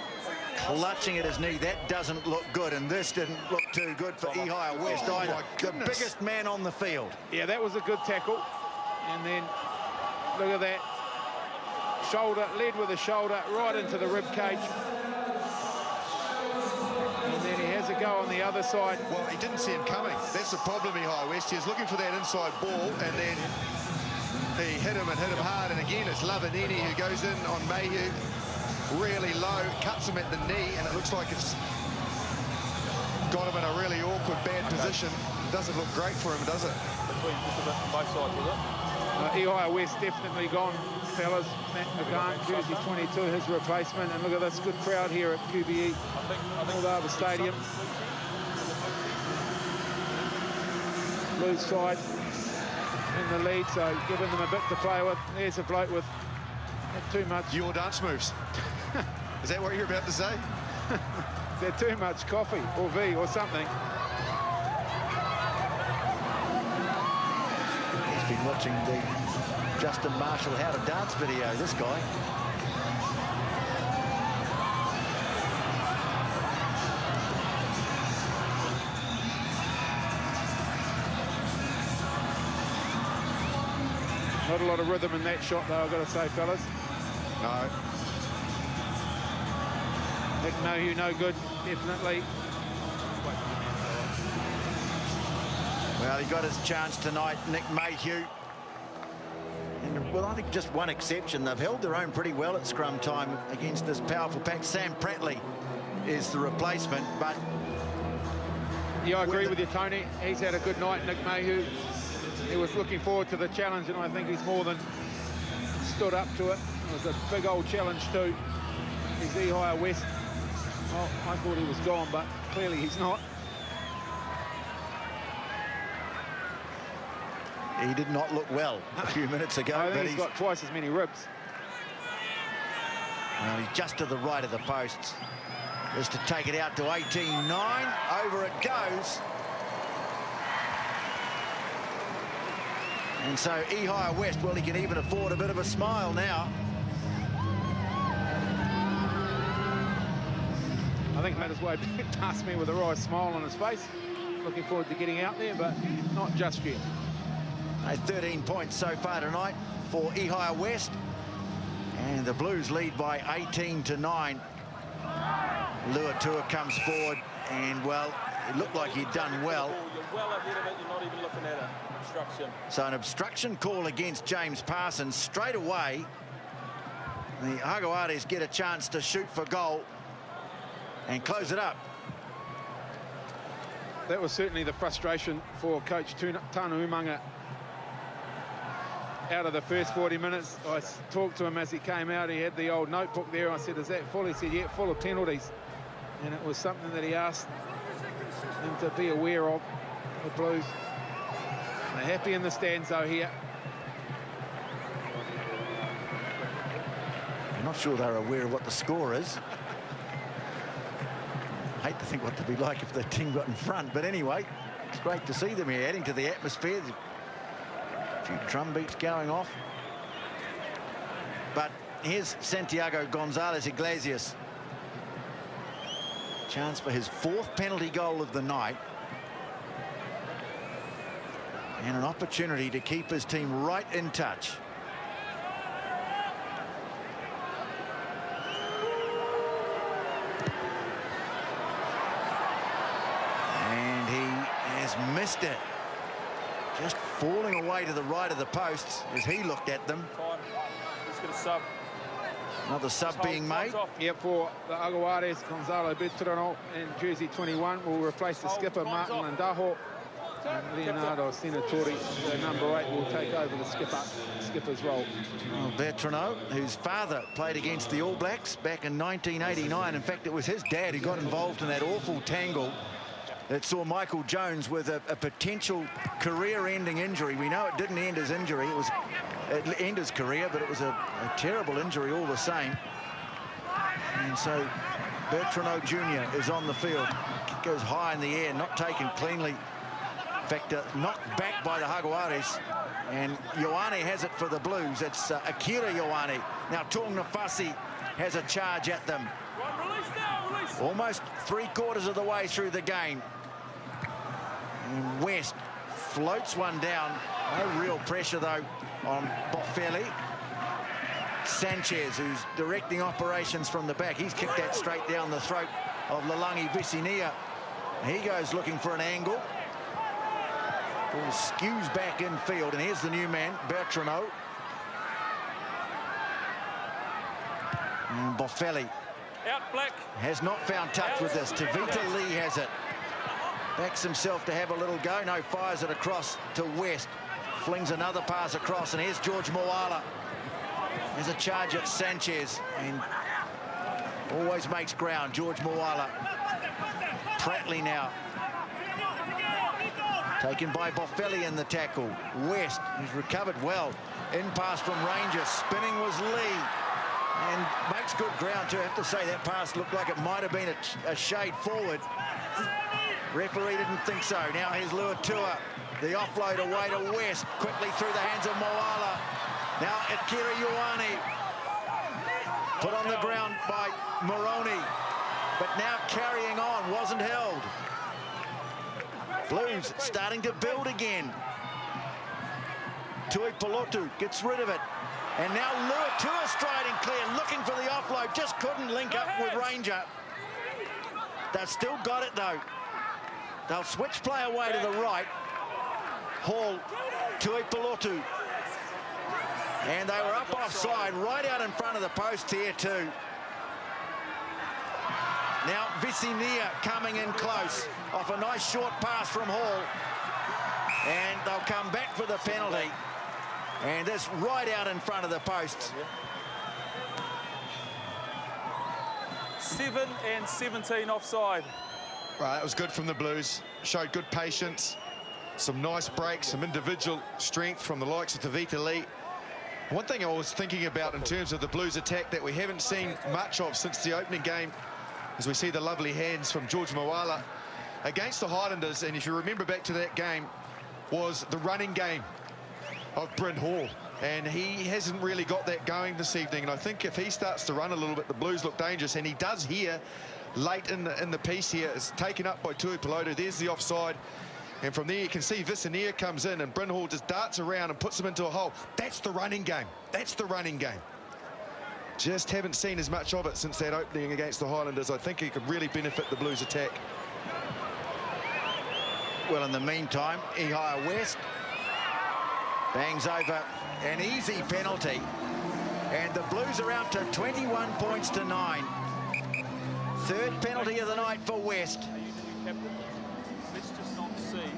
clutching at his knee. That doesn't look good, and this didn't look too good for Ihia West either. The biggest man on the field. Yeah, that was a good tackle. And then, look at that. Shoulder, led with the shoulder, right into the rib cage. And then he has a go on the other side. Well, he didn't see him coming. That's the problem, Ihia West. He was looking for that inside ball, and then he hit him hard. And again, it's Lavanini who goes in on Mayhew. Really low, cuts him at the knee, and it looks like it's got him in a really awkward, bad position. Doesn't look great for him, does it? Between just a bit from both sides, was it? Ihia West definitely gone, fellas. Matt McGahn, jersey 22, his replacement. And look at this good crowd here at QBE, Muldawa Stadium. Blues side in the lead, so giving them a bit to play with. There's a bloke with not too much. Your dance moves. Is that what you're about to say? Is there too much coffee or V or something? He's been watching the Justin Marshall How to Dance video, this guy. Not a lot of rhythm in that shot, though, I've got to say, fellas. No. Nick Mayhew, no good, definitely. Well, he got his chance tonight, Nick Mayhew. And, well, I think just one exception. They've held their own pretty well at scrum time against this powerful pack. Sam Prattley is the replacement, but... Yeah, I agree with you, Tony. He's had a good night, Nick Mayhew. He was looking forward to the challenge, and I think he's more than stood up to it. It was a big old challenge too. He's Ihia West. Well, I thought he was gone, but clearly he's not. He did not look well a few minutes ago. I think he's got twice as many ribs. Well, he's just to the right of the posts. Just to take it out to 18-9. Over it goes. And so Ihia West, well, he can even afford a bit of a smile now. I think Matt is way past me with a right smile on his face. Looking forward to getting out there, but not just yet. 13 points so far tonight for Ihia West. And the Blues lead by 18-9. Luatua comes forward, and, well, it looked like he'd done well. You're well ahead of it, you're not even looking at it. Obstruction. So an obstruction call against James Parsons. Straight away, the Jaguares get a chance to shoot for goal and close it up. That was certainly the frustration for coach Tana Umaga. Out of the first 40 minutes, I talked to him as he came out. He had the old notebook there. I said, is that full? He said, yeah, full of penalties. And it was something that he asked him to be aware of, the Blues. They're happy in the stands, though, here. I'm not sure they're aware of what the score is. I hate to think what it'd be like if the team got in front, but anyway, it's great to see them here, adding to the atmosphere. A few drum beats going off. But here's Santiago Gonzalez Iglesias. Chance for his 4th penalty goal of the night. And an opportunity to keep his team right in touch. And he has missed it. Just falling away to the right of the posts as he looked at them. He's got a sub. Another sub being made. Yeah, for the Aguares, Gonzalo Bertrano and jersey 21 will replace the skipper Martin Landajo. And Leonardo Senatori, the number 8, will take over the skipper's role. Well, Bertrano, whose father played against the All Blacks back in 1989. In fact, it was his dad who got involved in that awful tangle that saw Michael Jones with a potential career-ending injury. We know it didn't end his injury. It ended his career, but it was a terrible injury all the same. And so Bertrano Jr. is on the field. Kick goes high in the air, not taken cleanly. In fact, knocked back by the Jaguares. And Ioane has it for the Blues. It's Akira Ioane. Now Tong Nafasi has a charge at them. Almost 3/4 of the way through the game. And West floats one down. No real pressure, though, on Boffelli. Sanchez, who's directing operations from the back. He's kicked that straight down the throat of Lalangi Visinia. He goes looking for an angle. Ball skews back infield, and here's the new man, Bertrano. And Boffelli out Black has not found touch with this. Tavita Lee has it. Backs himself to have a little go. No, fires it across to West. Flings another pass across, and here's George Moala. There's a charge at Sanchez, and always makes ground. George Moala. Pratley now. Taken by Boffelli in the tackle. West, who's recovered well. In pass from Rangers. Spinning was Lee. And makes good ground too. I have to say that pass looked like it might have been a shade forward. Referee didn't think so. Now here's Luatua. The offload away to West. Quickly through the hands of Moala. Now Akira Ioane. Put on the ground by Moroni. But now carrying on. Wasn't held. Blues starting to build again. Tui Pelotu gets rid of it. And now Luatua striding clear, looking for the offload. Just couldn't link up with Ranger. They've still got it, though. They'll switch play away to the right. Hall, Tui Pelotu. And they were up offside, right out in front of the post here, too. Now Visinia coming in close off a nice short pass from Hall. And they'll come back for the penalty. And this right out in front of the posts. 7 and 17 offside. Right, it was good from the Blues. Showed good patience. Some nice breaks, some individual strength from the likes of Tavita Lee. One thing I was thinking about in terms of the Blues attack that we haven't seen much of since the opening game, as we see the lovely hands from George Moala against the Highlanders, and if you remember back to that game, was the running game of Bryn Hall, and he hasn't really got that going this evening. And I think if he starts to run a little bit, the Blues look dangerous, and he does here late in the piece here. It's taken up by Tui Pelotu. There's the offside, and from there you can see Visinia comes in, and Bryn Hall just darts around and puts him into a hole. That's the running game. That's the running game. Just haven't seen as much of it since that opening against the Highlanders. I think he could really benefit the Blues attack. Well, in the meantime, Ihia West bangs over an easy penalty. And the Blues are out to 21 points to 9. Third penalty of the night for West.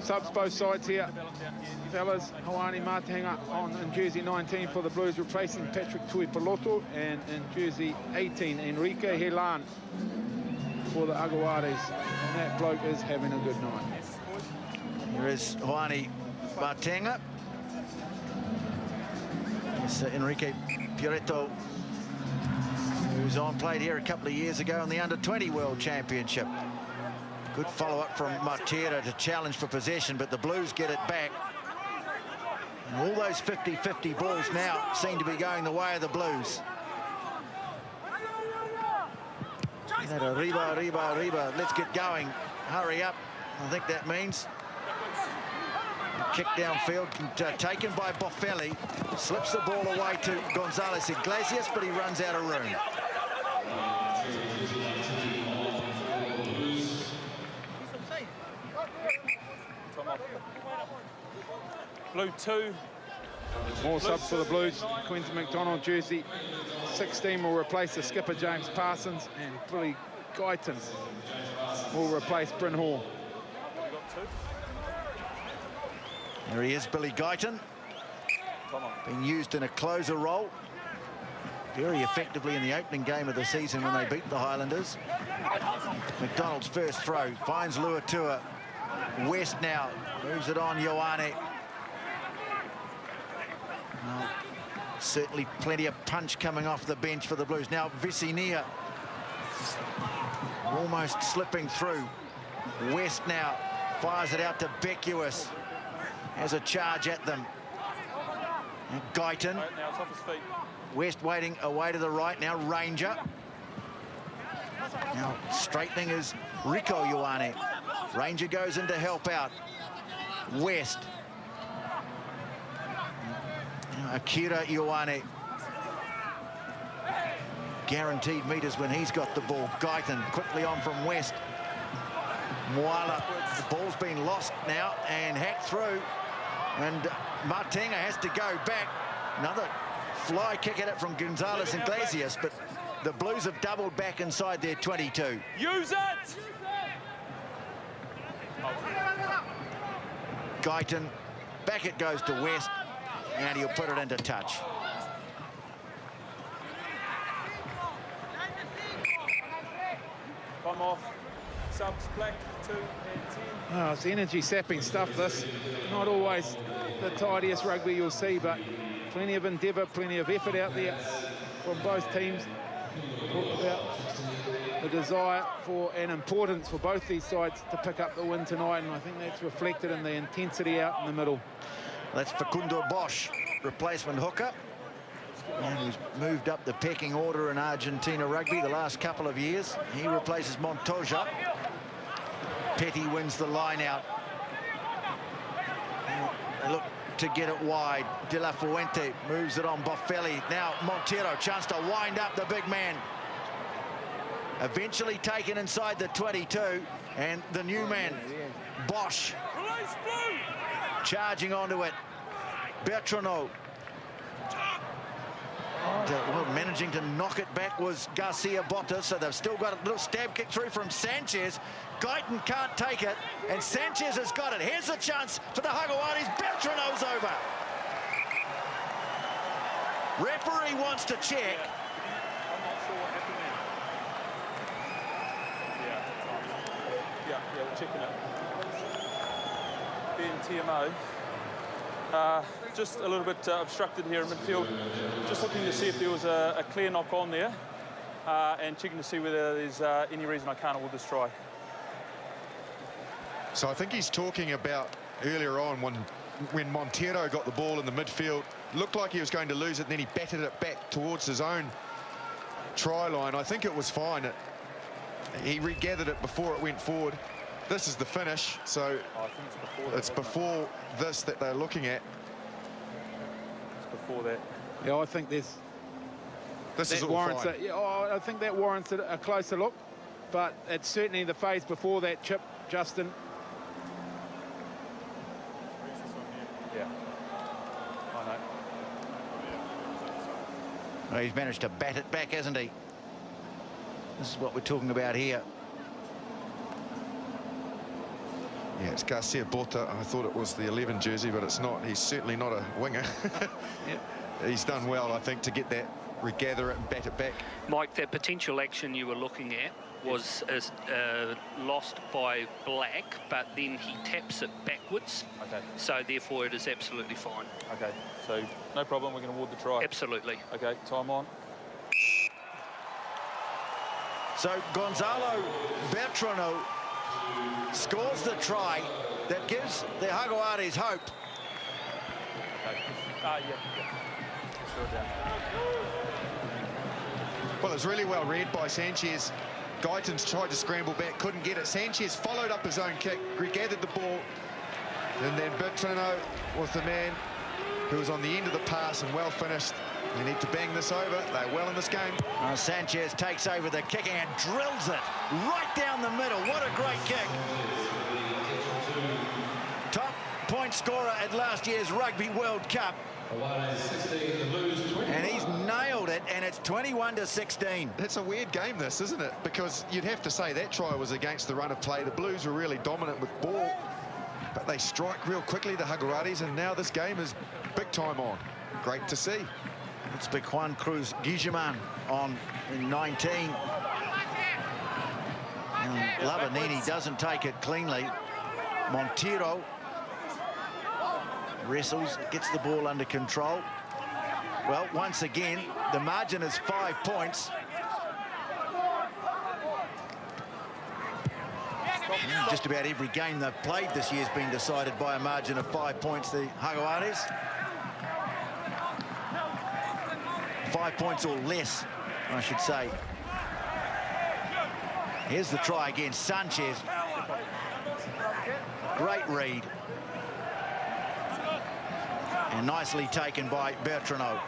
Subs both sides here. Fellas, Hawani Matenga on in jersey 19 for the Blues, replacing Patrick Tui Pelotu, and in jersey 18, Enrique Helan for the Aguares. And that bloke is having a good night. Here is Hawani Matenga. It's Enrique Pureto, who's played here a couple of years ago in the Under-20 World Championship. Good follow-up from Matera to challenge for possession, but the Blues get it back. And all those 50-50 balls now seem to be going the way of the Blues. Arriba, arriba, arriba. Let's get going. Hurry up. I think that means. Kick downfield, taken by Boffelli. Slips the ball away to Gonzalez Iglesias, but he runs out of room. Blue 2. More subs for the Blues. Quinton McDonald jersey 16 will replace the skipper James Parsons, and Billy Guyton will replace Bryn Hall. There he is, Billy Guyton. Being used in a closer role very effectively in the opening game of the season when they beat the Highlanders. McDonald's first throw finds Luatua. West now moves it on Ioane. Well, certainly plenty of punch coming off the bench for the Blues. Now Visinia almost slipping through. West now fires it out to Beckwith. Has a charge at them. And Guyton. Now it's off his feet. West waiting away to the right. Now Ranger. Now straightening is Rico Ioane. Ranger goes in to help out. West. Now Akira Ioane. Guaranteed meters when he's got the ball. Guyton quickly on from West. Moala. The ball's been lost now and hacked through. And Martenga has to go back. Another fly kick at it from Gonzalez Iglesias, but the Blues have doubled back inside their 22. Use it! Guyton, back it goes to West, and he'll put it into touch. Come off. Subs, black, 2 and 10. Oh, it's energy-sapping stuff, this. Not always the tidiest rugby you'll see, but plenty of endeavour, plenty of effort out there from both teams. Talked about the desire for and importance for both these sides to pick up the win tonight, and I think that's reflected in the intensity out in the middle. That's Facundo Bosch, replacement hooker. And he's moved up the pecking order in Argentina rugby the last couple of years. He replaces Montoya. Petty wins the line out. They look to get it wide. De La Fuente moves it on Boffelli. Now Montero, chance to wind up the big man. Eventually taken inside the 22, and the new man, Bosch, charging onto it. Bertrano. Well, managing to knock it back was Garcia Botta, so they've still got a little stab kick through from Sanchez. Guyton can't take it, and Sanchez has got it. Here's a chance for the Jaguares. Bertrano's over. Referee wants to check. I'm not sure what happened there. Yeah, we're checking it. Being TMO. Just a little bit obstructed here in midfield. Just looking to see if there was a clear knock on there, and checking to see whether there's any reason I can't award this try. So I think he's talking about earlier on when Montero got the ball in the midfield, looked like he was going to lose it, and then he batted it back towards his own try line. I think it was fine. He regathered it before it went forward. This is the finish, so I think it's before this that they're looking at. It's before that. Yeah, I think this is all warrants fine. I think that warrants a closer look, but it's certainly the phase before that chip, Justin. Yeah. I know. Well, he's managed to bat it back, hasn't he? This is what we're talking about here. Yeah, it's Garcia Botta. I thought it was the 11 jersey, but it's not. He's certainly not a winger. Yep. He's done well, I think, to get that, regather it and bat it back. Mike, that potential action you were looking at was lost by Black, but then he taps it backwards. Okay. So therefore it is absolutely fine. Okay, so no problem, we can award the try. Absolutely. Okay, time on. So Gonzalo Bertrano scores the try that gives the Jaguares hope. Well, it's really well read by Sanchez. Guyton's tried to scramble back, couldn't get it. Sanchez followed up his own kick, regathered the ball, and then Bertrano was the man who was on the end of the pass and well finished. They need to bang this over. They're well in this game. Sanchez takes over the kicking and drills it right down the middle. What a great kick. Top point scorer at last year's Rugby World Cup. And he's nailed it, and it's 21-16. It's a weird game, this, isn't it? Because you'd have to say that try was against the run of play. The Blues were really dominant with ball, but they strike real quickly, the Hagaratis, and now this game is big time on. Great to see. It's Juan Cruz Guillermin on in 19. And Lavanini doesn't take it cleanly. Monteiro wrestles, gets the ball under control. Well, once again, the margin is 5 points. Just about every game they've played this year has been decided by a margin of 5 points, the Jaguares. 5 points or less, I should say. Here's the try against Sanchez. Great read. And nicely taken by Bertrano.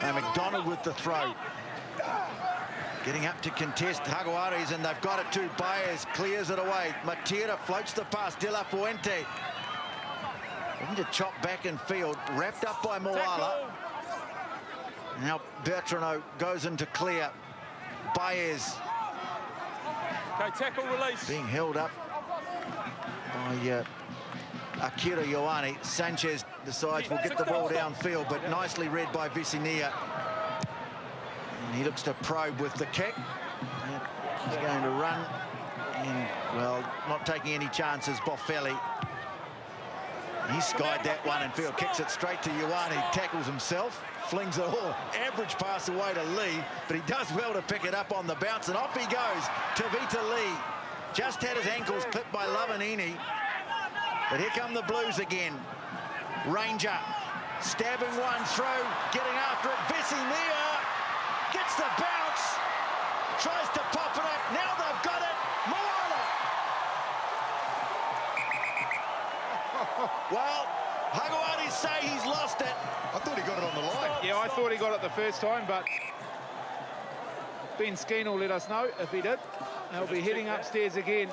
And McDonald with the throw. Getting up to contest Jaguares, and they've got it to Baez, clears it away. Matera floats the pass, De La Fuente. Looking to chop back in field, wrapped up by Moala. Now Bertrano goes into clear. Baez. Okay, tackle release. Being held up by Akira Ioane. Sanchez decides we'll get the ball downfield, but nicely read by Vicenia. And he looks to probe with the kick. He's going to run, and, well, not taking any chances, Boffelli. He skied that one in field, kicks it straight to Ioane, tackles himself, flings it all, average pass away to Lee, but he does well to pick it up on the bounce, and off he goes. Tavita Lee just had his ankles clipped by Lavanini, but here come the Blues again. Ranger stabbing one through, getting after it. Vicenia gets the bounce, tries to pop it up. Now they've got it. Moala. Well, Jaguares say he's lost it. I thought he got it on the line. Yeah, I thought he got it the first time, but Ben Skeen will let us know if he did. He'll be heading upstairs again.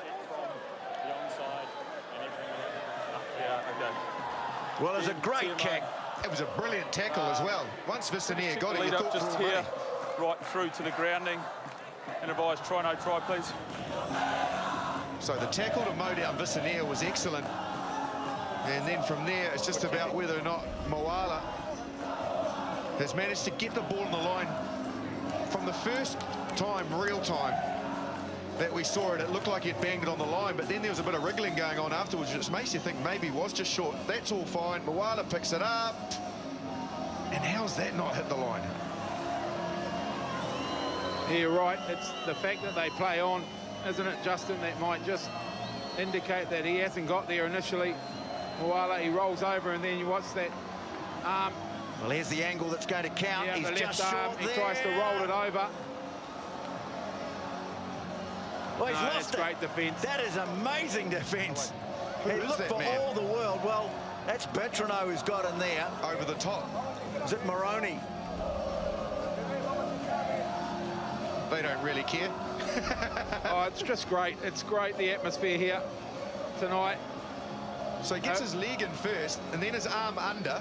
Well, it's a great kick. It was a brilliant tackle as well. Once Vicenia got it, lead you up thought just for here, money. right through to the grounding. And advise try no try, please. So the tackle to mow down Vicenia was excellent. And then from there, it's just about whether or not Moala has managed to get the ball on the line. From the first time, real time, that we saw it, it looked like he'd banged it on the line, but then there was a bit of wriggling going on afterwards, which makes you think maybe he was just short. That's all fine. Moala picks it up. And how's that not hit the line? Yeah, you're right. It's the fact that they play on, isn't it, Justin, that might just indicate that he hasn't got there initially. Moala, he rolls over, and then you watch that arm. Well, here's the angle that's going to count. Yeah, he's the just left arm, short he there. tries to roll it over. Well, he's No, lost that's it. great defence. That is amazing defence. Who He is looked that for man? all the world. Well, that's Bertrano who's got in there. Over the top. Is it Moroni? They don't really care. Oh, it's just great. It's great, the atmosphere here tonight. So he gets his leg in first, and then his arm under.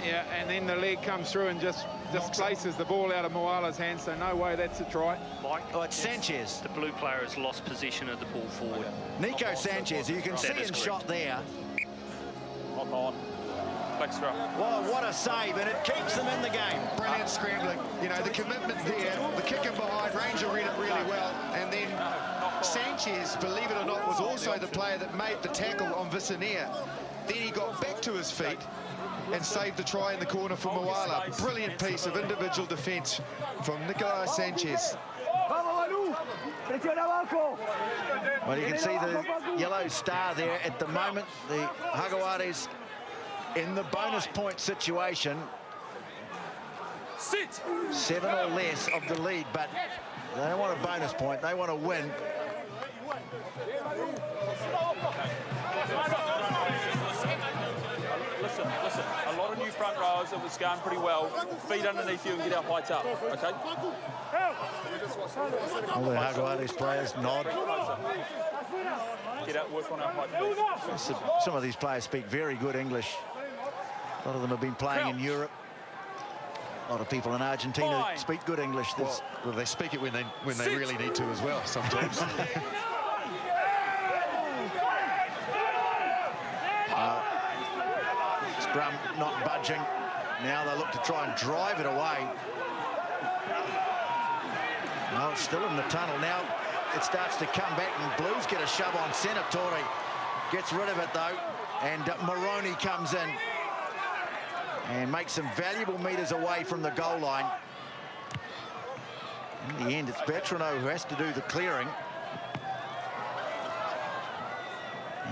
Yeah, and then the leg comes through and just displaces the ball out of Moala's hands, so no way that's a try. Mike? Oh, it's Sanchez. The blue player has lost possession of the ball forward. Nico Sanchez, you can see him shot there. Lock on. Extra. Well, what a save, and it keeps them in the game. Brilliant scrambling. You know, the commitment there, the kick in behind, Ranger read it really well. And then Sanchez, believe it or not, was also the player that made the tackle on Vicenia. Then he got back to his feet and saved the try in the corner for Moala. Brilliant piece of individual defence from Nicolai Sanchez. Well, you can see the yellow star there at the moment. The Jaguares in the bonus point situation. 7 or less of the lead, but they don't want a bonus point. They want to win. Listen, a lot of new front rowers. It was going pretty well. Feet underneath you and get our height up, okay? All the Jaguares players nod. Get out, work on our height. Some of these players speak very good English. A lot of them have been playing in Europe. A lot of people in Argentina speak good English. Well, they speak it when they really need to as well sometimes. Scrum not budging. Now they look to try and drive it away. No, it's still in the tunnel. Now it starts to come back, and Blues get a shove on. Senatore gets rid of it, though, and Moroni comes in and makes some valuable metres away from the goal line. In the end, it's Bertrano who has to do the clearing.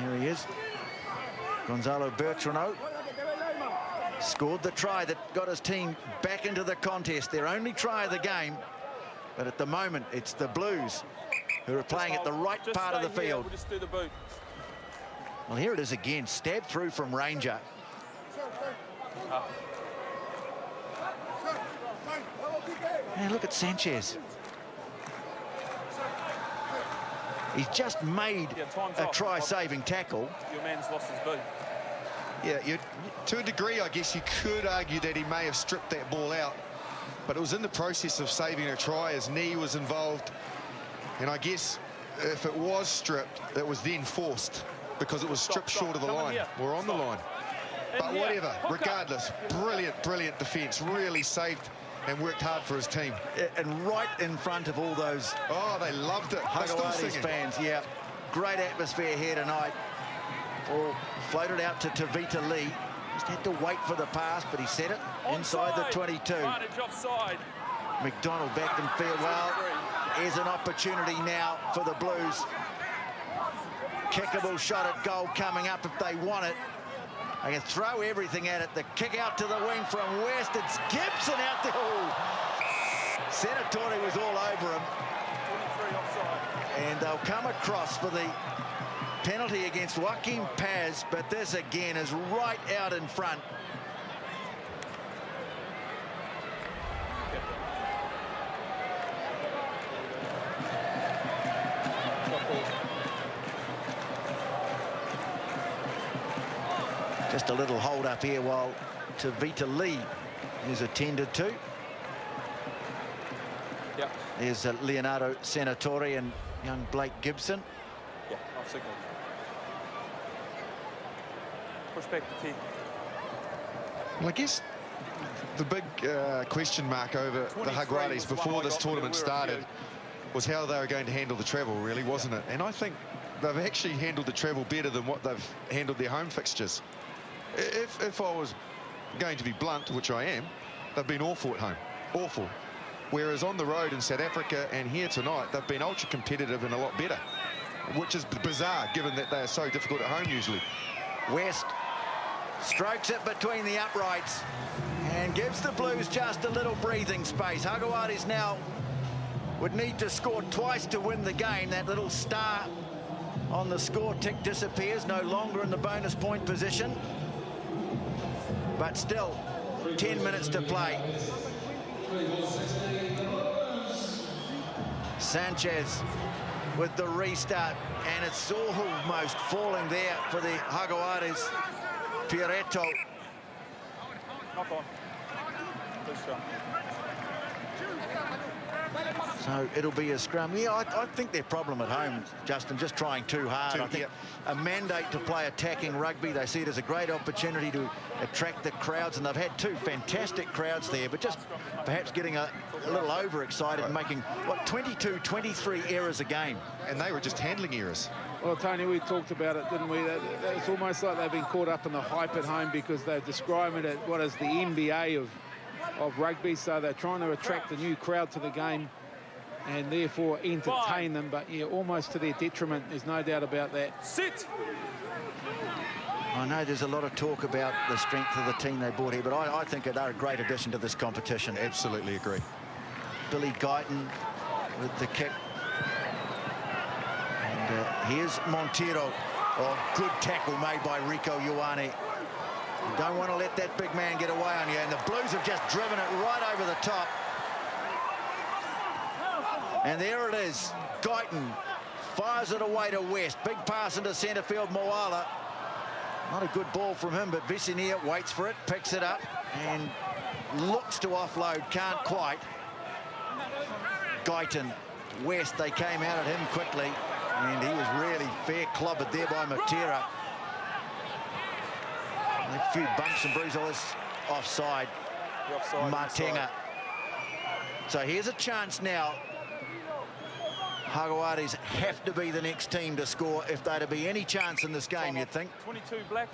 Here he is. Gonzalo Bertrano scored the try that got his team back into the contest. Their only try of the game. But at the moment, it's the Blues who are playing at the right part of the field. We'll just do the boot. Well, here it is again. Stabbed through from Ranger. And look at Sanchez. He's just made a try-saving tackle. Your man's lost his boot. Yeah, to a degree, I guess you could argue that he may have stripped that ball out, but it was in the process of saving a try. His knee was involved, and I guess if it was stripped, it was then forced because it was stripped short of the line. We're on the line. But whatever, regardless, brilliant defence. Really saved and worked hard for his team. And right in front of all those... Oh, they loved it. Jaguares fans, yeah. Great atmosphere here tonight. Ball floated out to Tavita Lee. Just had to wait for the pass, but he set it inside the 22. Offside. McDonald back in field. Well, here's an opportunity now for the Blues. Kickable shot at goal coming up if they want it. They can throw everything at it. The kick out to the wing from West. It's Gibson out there. Oh. Senatore was all over him. 23 offside. And they'll come across for the penalty against Joaquin Paz, but this again is right out in front. Just a little hold up here while Tavita Lee is attended to. Yep. There's Leonardo Senatore and young Blake Gibson. Yeah, I've signalled. Push back the tee. Well, I guess the big question mark over the Jaguares before this tournament started was how they were going to handle the travel, really, wasn't it? And I think they've actually handled the travel better than what they've handled their home fixtures. If I was going to be blunt, which I am, they've been awful at home. Awful. Whereas on the road in South Africa and here tonight, they've been ultra competitive and a lot better, which is bizarre given that they are so difficult at home usually. West strokes it between the uprights and gives the Blues just a little breathing space. Jaguares now would need to score twice to win the game. That little star on the score tick disappears, no longer in the bonus point position. But still, 10 minutes to play. Sanchez with the restart, and it's almost falling there for the Jaguares. Pieretto. Knock on. Good scrum. So it'll be a scrum. Yeah, I think their problem at home, Justin, just trying too hard. I think a mandate to play attacking rugby. They see it as a great opportunity to attract the crowds, and they've had two fantastic crowds there, but just perhaps getting a little overexcited and making, what, 22, 23 errors a game. And they were just handling errors. Well, Tony, we talked about it, didn't we? It's almost like they've been caught up in the hype at home because they're describing it what is the NBA of rugby, so they're trying to attract the new crowd to the game. and therefore entertain them, but yeah, almost to their detriment. There's no doubt about that. Sit. I know there's a lot of talk about the strength of the team they brought here, but I think they're a great addition to this competition. Absolutely agree. Billy Guyton with the kick. And here's Montero. Oh, good tackle made by Rico Ioane. You don't want to let that big man get away on you, and the Blues have just driven it right over the top. And there it is. Guyton fires it away to West. Big pass into centre field, Moala. Not a good ball from him, but Vicinier waits for it, picks it up, and looks to offload, can't quite. Guyton, West, they came out at him quickly, and he was really fair clobbered there by Matera. A few bumps and bruises offside. Martenga. So here's a chance now. Jaguares have to be the next team to score if they're to be any chance in this game, you'd think. 22 black.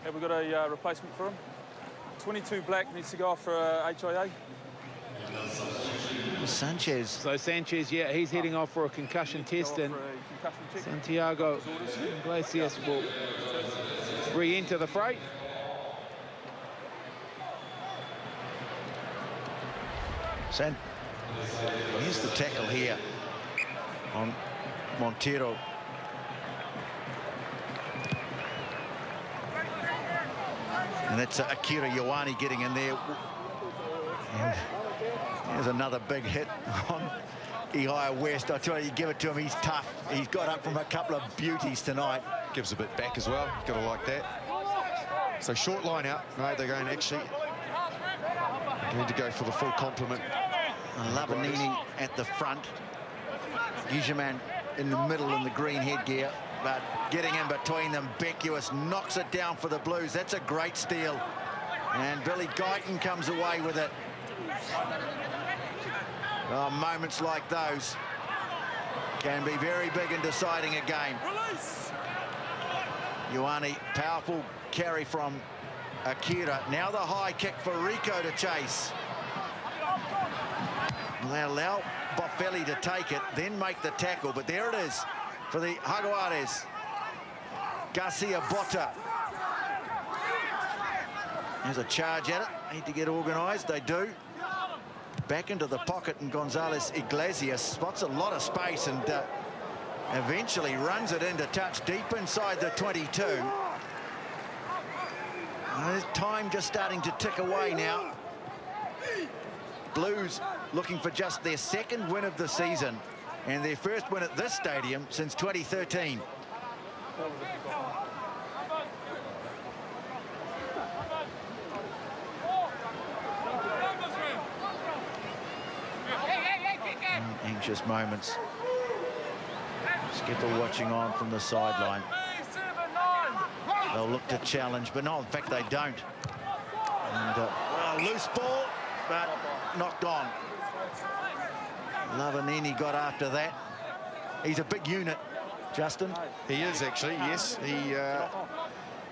Have we got a replacement for him? 22 black needs to go off for HIA. Sanchez. So Sanchez, yeah, he's heading off for a concussion test, and Santiago Iglesias will re-enter the fray. Here's the tackle here on Montero. And that's Akira Ioane getting in there. And there's another big hit on Ihia West. I tell you, give it to him, he's tough. He's got up from a couple of beauties tonight. Gives a bit back as well. Got to like that. So short line out. Right, they're going actually going to go for the full complement. Lavanini at the front. Guigemin in the middle in the green headgear, but getting in between them, Beckius knocks it down for the Blues. That's a great steal. And Billy Guyton comes away with it. Oh, moments like those can be very big in deciding a game. Ioane, powerful carry from Akira. Now the high kick for Rico to chase. They allow Boffelli to take it, then make the tackle, but there it is for the Jaguares. Garcia Botta. There's a charge at it. Need to get organised. They do. Back into the pocket, and Gonzalez Iglesias spots a lot of space and eventually runs it into touch deep inside the 22. There's time just starting to tick away now. Blues looking for just their second win of the season and their first win at this stadium since 2013. Anxious moments. Skipper watching on from the sideline. They'll look to challenge, but no, in fact they don't. And loose ball, but knocked on. Lavanini got after that. He's a big unit, Justin. He is actually, yes.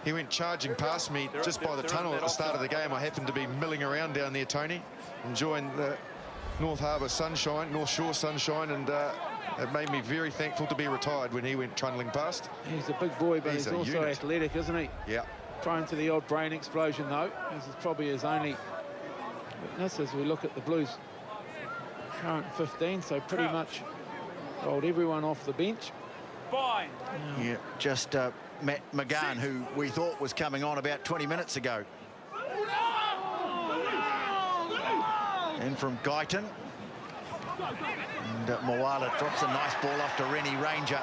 He went charging past me just by the tunnel at the start of the game. I happened to be milling around down there, Tony, enjoying the North Harbour sunshine, North Shore sunshine, and it made me very thankful to be retired when he went trundling past. He's a big boy, but he's also unit. Athletic, isn't he? Yeah. Prone to the odd brain explosion, though. This is probably his only witness as we look at the Blues' current 15, so pretty much rolled everyone off the bench. Fine. Yeah, just Matt McGann, who we thought was coming on about 20 minutes ago. In from Guyton. And Moala drops a nice ball off to Rennie Ranger.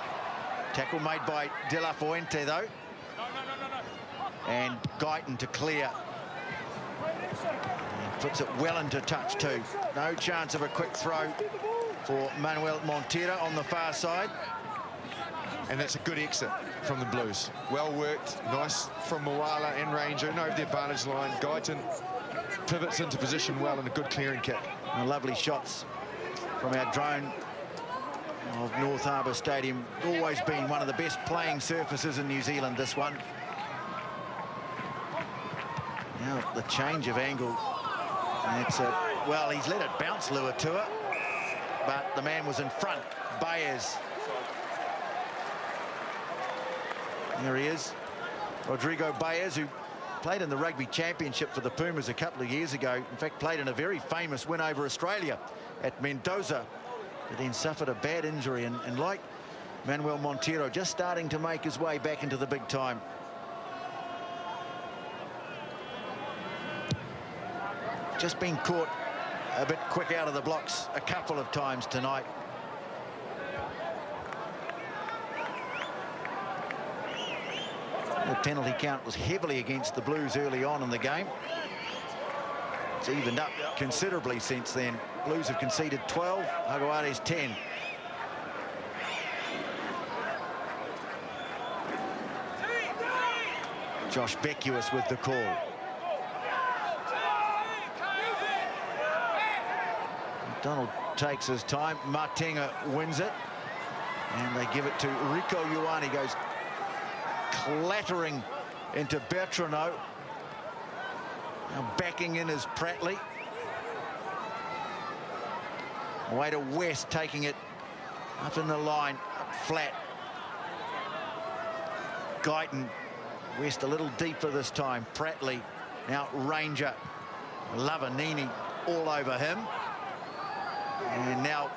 Tackle made by De La Fuente, though. And Guyton to clear. And puts it well into touch, too. No chance of a quick throw for Manuel Montero on the far side. And that's a good exit from the Blues. Well worked, nice from Moala and Ranger. And over the advantage line, Guyton pivots into position well and a good clearing kick. And lovely shots from our drone of North Harbour Stadium. Always been one of the best playing surfaces in New Zealand, this one. Now the change of angle. And it's well, he's let it bounce, Lua Tua. but the man was in front. Baez. There he is. Rodrigo Baez, who played in the Rugby Championship for the Pumas a couple of years ago. In fact, played in a very famous win over Australia at Mendoza, but then suffered a bad injury. And like Manuel Montero, just starting to make his way back into the big time. Just been caught a bit quick out of the blocks a couple of times tonight. The penalty count was heavily against the Blues early on in the game. It's evened up considerably since then. Blues have conceded 12, Jaguares 10. Josh Beckwith with the call. McDonald takes his time. Martenga wins it. And they give it to Rico Ioane. Goes clattering into Bertranou. Now backing in is Pratley. Away to West, taking it up in the line, up flat. Guyton. West a little deeper this time. Pratley. Now Ranger. Lavanini all over him. And now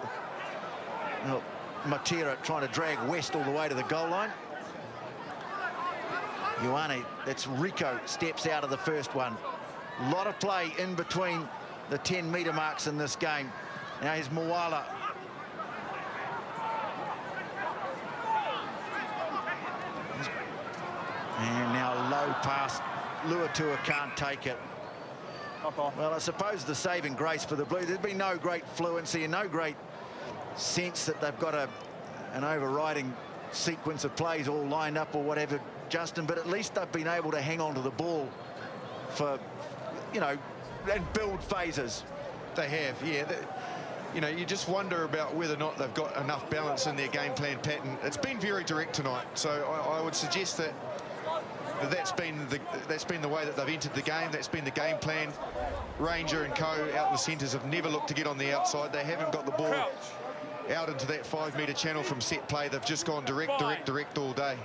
Matera trying to drag West all the way to the goal line. Ioane, that's Rico, steps out of the first one. A lot of play in between the 10-metre marks in this game. Now here's Moala. And now low pass. Luatua can't take it. Well, I suppose the saving grace for the Blues, there's been no great fluency and no great sense that they've got an overriding sequence of plays all lined up or whatever, Justin, but at least they've been able to hang on to the ball for, you know, and build phases. They have, yeah. You know, you just wonder about whether or not they've got enough balance in their game plan pattern. It's been very direct tonight, so I would suggest that that's been the way that they've entered the game. That's been the game plan. Ranger and co out in the centres have never looked to get on the outside. They haven't got the ball out into that 5-metre channel from set play. They've just gone direct all day,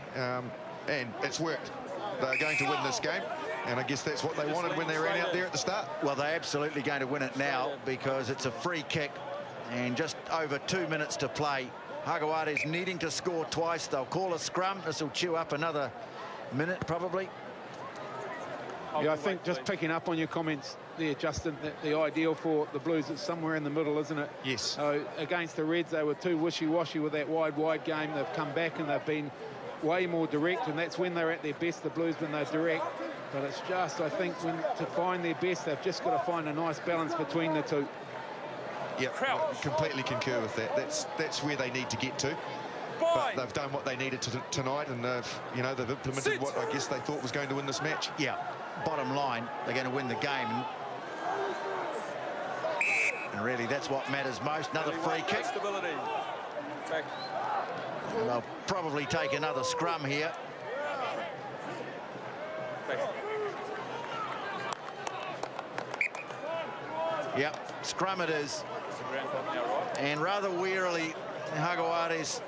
and it's worked. They're going to win this game, and I guess that's what they wanted when they ran out there at the start. Well, they're absolutely going to win it now because it's a free kick and just over 2 minutes to play. Jaguares needing to score twice. They'll call a scrum. This will chew up another minute probably. Yeah, I think just picking up on your comments there, Justin, that the ideal for the Blues is somewhere in the middle, isn't it? Yes. So against the Reds, they were too wishy-washy with that wide game. They've come back and they've been way more direct, and that's when they're at their best, the Blues, when they're direct. But it's just, I think, when to find their best, they've just got to find a nice balance between the two. Yeah, I completely concur with that. That's where they need to get to. But they've done what they needed to tonight, and they've implemented what I guess they thought was going to win this match. Yeah, bottom line, they're going to win the game, and really that's what matters most. Another free kick. And they'll probably take another scrum here. Yep, scrum it is. And rather wearily, Jaguares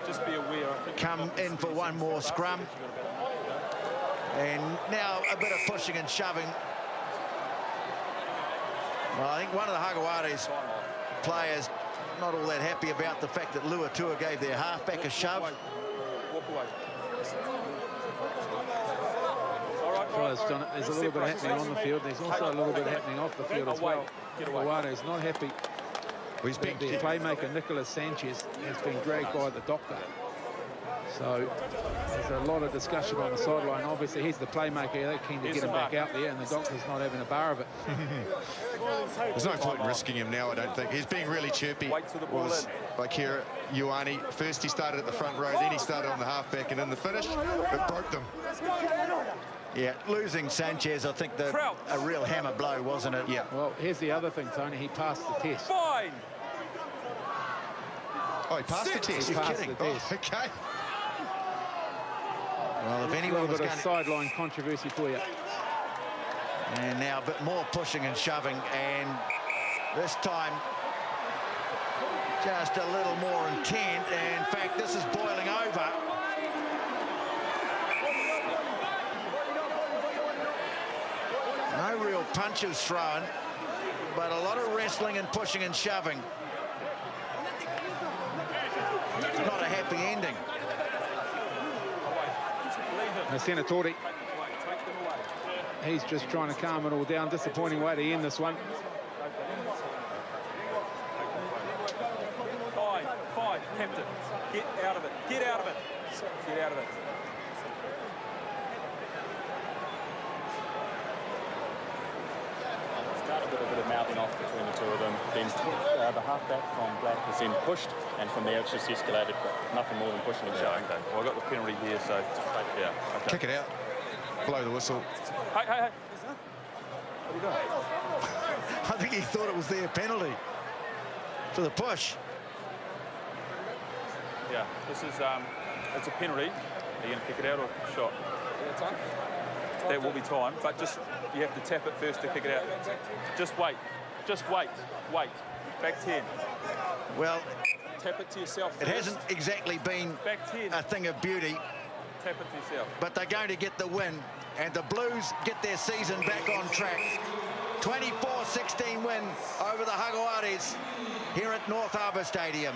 just be aware. Come in for one more scrum. And now a bit of pushing and shoving. Well, I think one of the Jaguares players not all that happy about the fact that Luatua gave their halfback a shove. Walk away. There's a little bit happening on the field. There's also a little bit happening off the field as well. Jaguares not happy. Their playmaker, Nicolas Sanchez, has been dragged by the doctor. So there's a lot of discussion on the sideline. Obviously, he's the playmaker. They're keen to get him back out there, and the doctor's not having a bar of it. There's no point in risking him now, I don't think. He's being really chirpy. Was like here, Ioane. First he started at the front row, then he started on the halfback, and in the finish, it broke them. Yeah, losing Sanchez, I think a real hammer blow, wasn't it? Yeah. Well, here's the other thing, Tony. He passed the test. Fine. Oh, he passed the test. You're kidding. Oh, okay. Well, if anyone was going to sideline controversy for you. And now a bit more pushing and shoving, and this time Just a little more intent. And in fact, this is boiling over. No real punches thrown, but a lot of wrestling and pushing and shoving. Not a happy ending. The Senatori, he's just trying to calm it all down. Disappointing way to end this one. Five, Captain. Get out of it. Get out of it. Get out of it. Started with a bit of mouthing off between the two of them. Then the halfback from Black was then pushed, and from there it's just escalated, but nothing more than pushing and shoving. Okay. Well, I got the penalty here, so just take it out. Okay. Kick it out. Blow the whistle. Hey. What are you doing? I think he thought it was their penalty for the push. Yeah, this is it's a penalty. Are you going to kick it out or shot? Time? That will be time, but just you have to tap it first to kick it out. Just wait. Wait. Back 10. Well, tap it to yourself it first. hasn't exactly been Back 10. a thing of beauty. Tap it to yourself. But they're going to get the win, and the Blues get their season back on track. 24-16 win over the Jaguares here at North Harbour Stadium.